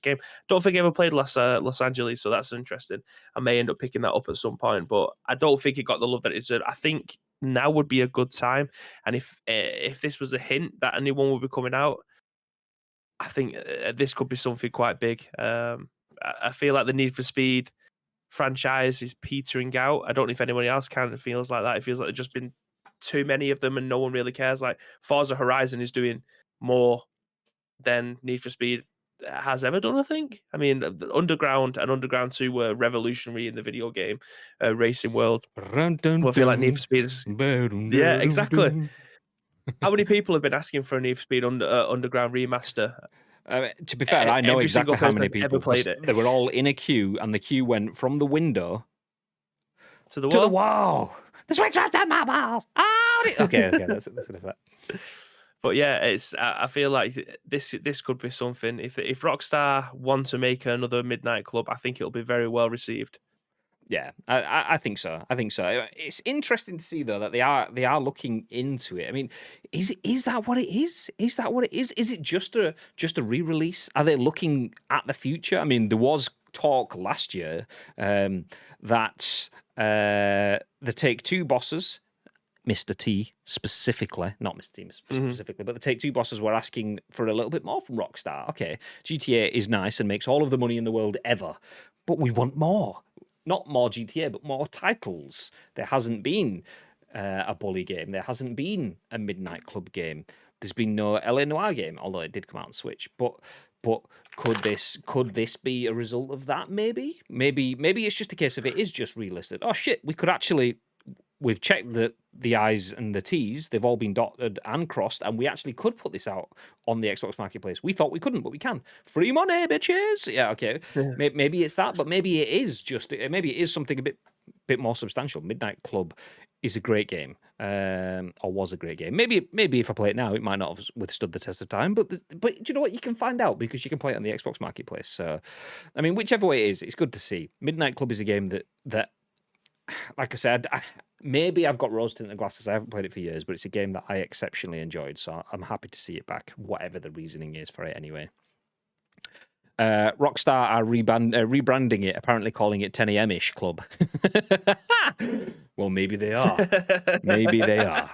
[SPEAKER 2] game. Don't think I ever played Los Angeles, so that's interesting. I may end up picking that up at some point, but I don't think it got the love that it deserved. I think now would be a good time, and if this was a hint that a new one would be coming out, I think this could be something quite big. I feel like the Need for Speed franchise is petering out. I don't know if anybody else kind of feels like that. It feels like there's just been too many of them and no one really cares. Like Forza Horizon is doing more than Need for Speed has ever done, I think. I mean, Underground and Underground 2 were revolutionary in the video game racing world. I feel like Need for Speed is... Yeah, exactly. How many people have been asking for a Need for Speed Underground remaster?
[SPEAKER 1] To be fair, I know exactly how many people
[SPEAKER 2] ever played it.
[SPEAKER 1] They were all in a queue, and the queue went from the window
[SPEAKER 2] to the wall.
[SPEAKER 1] The switch dropped down my balls. Okay, that's enough.
[SPEAKER 2] But yeah, I feel like this could be something. If Rockstar want to make another Midnight Club, I think it'll be very well received.
[SPEAKER 1] Yeah, I think so. I think so. It's interesting to see though that they are looking into it. I mean, is that what it is? Is that what it is? Is it just a re-release? Are they looking at the future? I mean, there was talk last year that the Take-Two bosses, Mr. T specifically, not Mr. T specifically, but the Take-Two bosses were asking for a little bit more from Rockstar. Okay, GTA is nice and makes all of the money in the world ever, but we want more. Not more GTA, but more titles. There hasn't been a Bully game. There hasn't been a Midnight Club game. There's been no LA Noire game, although it did come out on Switch. But could this be a result of that? Maybe it's just a case of it is just relisted. Oh shit, we've checked the I's and the T's. They've all been dotted and crossed, and we actually could put this out on the Xbox Marketplace. We thought we couldn't, but we can. Free money, bitches! Yeah, okay. Yeah. Maybe it's that, but maybe it is something a bit more substantial. Midnight Club is a great game, or was a great game. Maybe if I play it now, it might not have withstood the test of time. But do you know what? You can find out because you can play it on the Xbox Marketplace. So, I mean, whichever way it is, it's good to see. Midnight Club is a game that like I said, maybe I've got rose tinted glasses. I haven't played it for years, but it's a game that I exceptionally enjoyed. So I'm happy to see it back, whatever the reasoning is for it anyway. Rockstar are rebranding it, apparently calling it 10 a.m.-ish Club. Well, maybe they are. Maybe they are.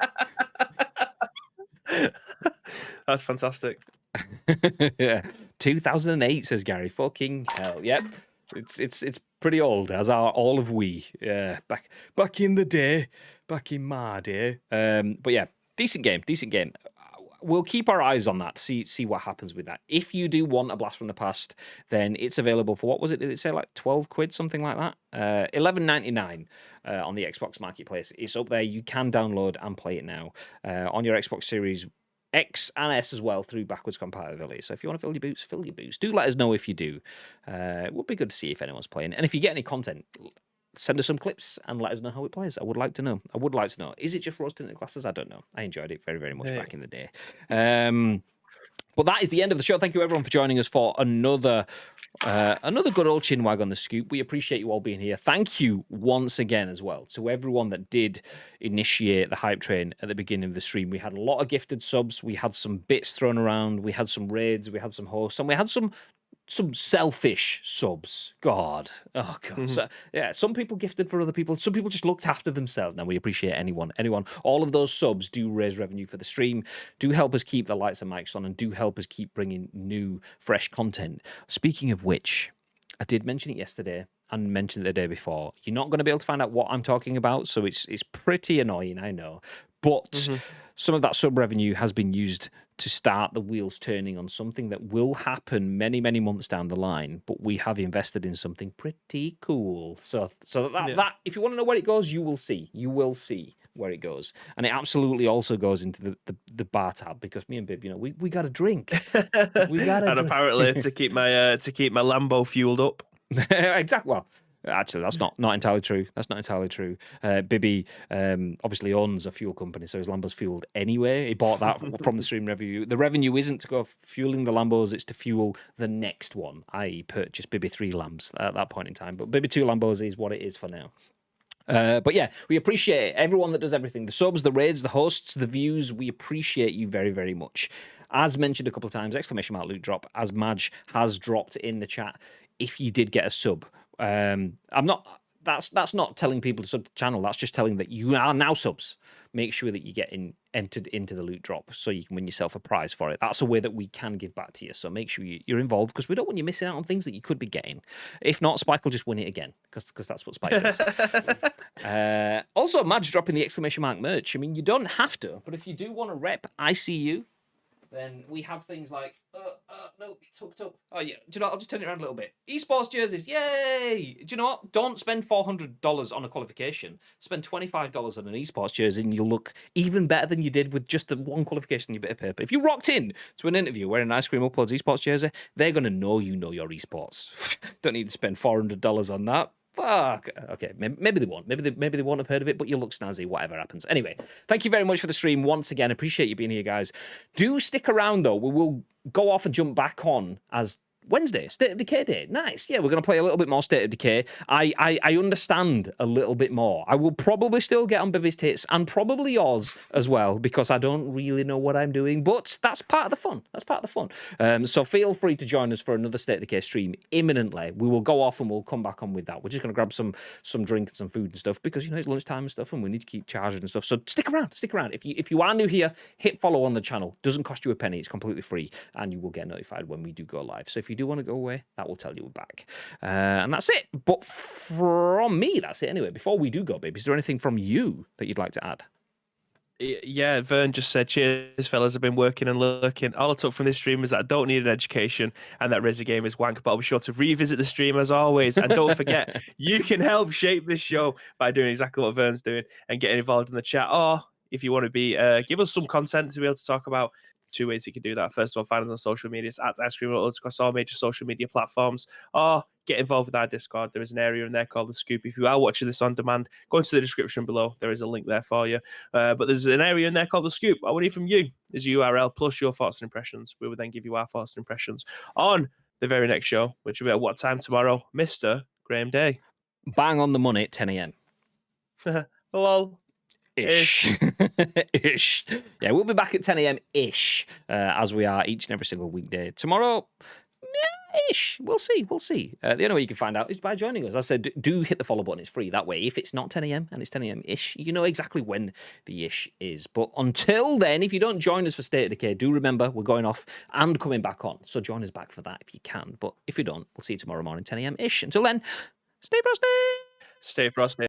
[SPEAKER 2] That's fantastic.
[SPEAKER 1] Yeah. 2008, says Gary. Fucking hell. Yep. It's pretty old, as are all of we. Yeah, back in the day, back in my day. But yeah, decent game. We'll keep our eyes on that. See what happens with that. If you do want a blast from the past, then it's available for what was it? Did it say like 12 quid, something like that? $11.99 on the Xbox Marketplace. It's up there. You can download and play it now on your Xbox Series X and S as well through backwards compatibility. So if you want to fill your boots. Do let us know if you do. It would be good to see if anyone's playing. And if you get any content, send us some clips and let us know how it plays. I would like to know. Is it just rose tinted glasses? I don't know. I enjoyed it very, very much back in the day. But that is the end of the show. Thank you everyone for joining us for another good old chin wag on the scoop. We appreciate you all being here. Thank you once again as well to everyone that did initiate the hype train at the beginning of the stream. We had a lot of gifted subs. We had some bits thrown around. We had some raids. We had some hosts. And we had some selfish subs. God. Oh, God. Mm-hmm. So, yeah, some people gifted for other people. Some people just looked after themselves. Now, we appreciate anyone. All of those subs do raise revenue for the stream, do help us keep the lights and mics on, and do help us keep bringing new, fresh content. Speaking of which, I did mention it yesterday and mentioned it the day before. You're not going to be able to find out what I'm talking about, so it's pretty annoying, I know. But some of that sub revenue has been used to start the wheels turning on something that will happen many, many months down the line, but we have invested in something pretty cool. So that if you want to know where it goes, you will see where it goes. And it absolutely also goes into the bar tab, because me and Bib, we got to drink.
[SPEAKER 2] Apparently to keep my Lambo fueled up.
[SPEAKER 1] Exactly. Well, actually, that's not entirely true. Bibby obviously owns a fuel company, so his Lambo's fueled anyway. He bought that from the stream revenue. The revenue isn't to go fueling the Lambos, it's to fuel the next one, i.e. purchase Bibby 3 Lambs at that point in time. But Bibby 2 Lambos is what it is for now. But yeah, we appreciate everyone that does everything. The subs, the raids, the hosts, the views. We appreciate you very, very much. As mentioned a couple of times, ! loot drop, as Madge has dropped in the chat. If you did get a sub, that's not telling people to sub to the channel. That's just telling that you are now subs. Make sure that you get entered into the loot drop so you can win yourself a prize for it. That's a way that we can give back to you. So make sure you're involved, because we don't want you missing out on things that you could be getting. If not, Spike will just win it again, because that's what Spike does. Also, Madge dropping the ! merch. I mean, you don't have to, but if you do want to rep ICU, then we have things like, no, it's hooked up. Oh, yeah. Do you know what? I'll just turn it around a little bit. Esports jerseys, yay! Do you know what? Don't spend $400 on a qualification. Spend $25 on an esports jersey, and you'll look even better than you did with just the one qualification and your bit of paper. If you rocked in to an interview wearing an Ice Cream Uploads esports jersey, they're going to know you know your esports. Don't need to spend $400 on that. Fuck. Okay, maybe they won't. Maybe they won't have heard of it, but you look snazzy, whatever happens. Anyway, thank you very much for the stream once again. Appreciate you being here, guys. Do stick around, though. We will go off and jump back on as Wednesday, State of Decay Day. Nice. Yeah, we're going to play a little bit more State of Decay. I understand a little bit more. I will probably still get on Bibby's tits and probably yours as well because I don't really know what I'm doing, but that's part of the fun. That's part of the fun. So feel free to join us for another State of Decay stream imminently. We will go off and we'll come back on with that. We're just going to grab some drink and some food and stuff because, you know, it's lunchtime and stuff and we need to keep charging and stuff. So stick around. Stick around. If you are new here, hit follow on the channel. Doesn't cost you a penny. It's completely free and you will get notified when we do go live. So if you do want to go away, that will tell you we're back. And that's it. But from me, that's it anyway. Before we do go, babe, is there anything from you that you'd like to add?
[SPEAKER 2] Yeah, Vern just said, cheers, fellas. I've been working and lurking. All I took from this stream is that I don't need an education and that Resi Game is wank, but I'll be sure to revisit the stream as always. And don't forget, you can help shape this show by doing exactly what Vern's doing and getting involved in the chat. Or if you want to be, give us some content to be able to talk about. Two ways you can do that. First of all, find us on social media at Ice Cream Uploads across all major social media platforms, or get involved with our Discord. There is an area in there called The Scoop. If you are watching this on demand, go into the description below. There is a link there for you. But there's an area in there called The Scoop. I want to hear from you. Is URL plus your thoughts and impressions. We will then give you our thoughts and impressions on the very next show, which will be at what time tomorrow? Mr. Graham Day.
[SPEAKER 1] Bang on the money at 10 a.m.
[SPEAKER 2] Lol.
[SPEAKER 1] Ish. Ish. Yeah, we'll be back at 10 a.m. ish, as we are each and every single weekday. Tomorrow, ish. We'll see. We'll see. The only way you can find out is by joining us. As I said, do hit the follow button. It's free. That way, if it's not 10 a.m. and it's 10 a.m. ish, you know exactly when the ish is. But until then, if you don't join us for State of Decay, do remember we're going off and coming back on. So join us back for that if you can. But if you don't, we'll see you tomorrow morning, 10 a.m. ish. Until then, stay frosty.
[SPEAKER 2] Stay frosty.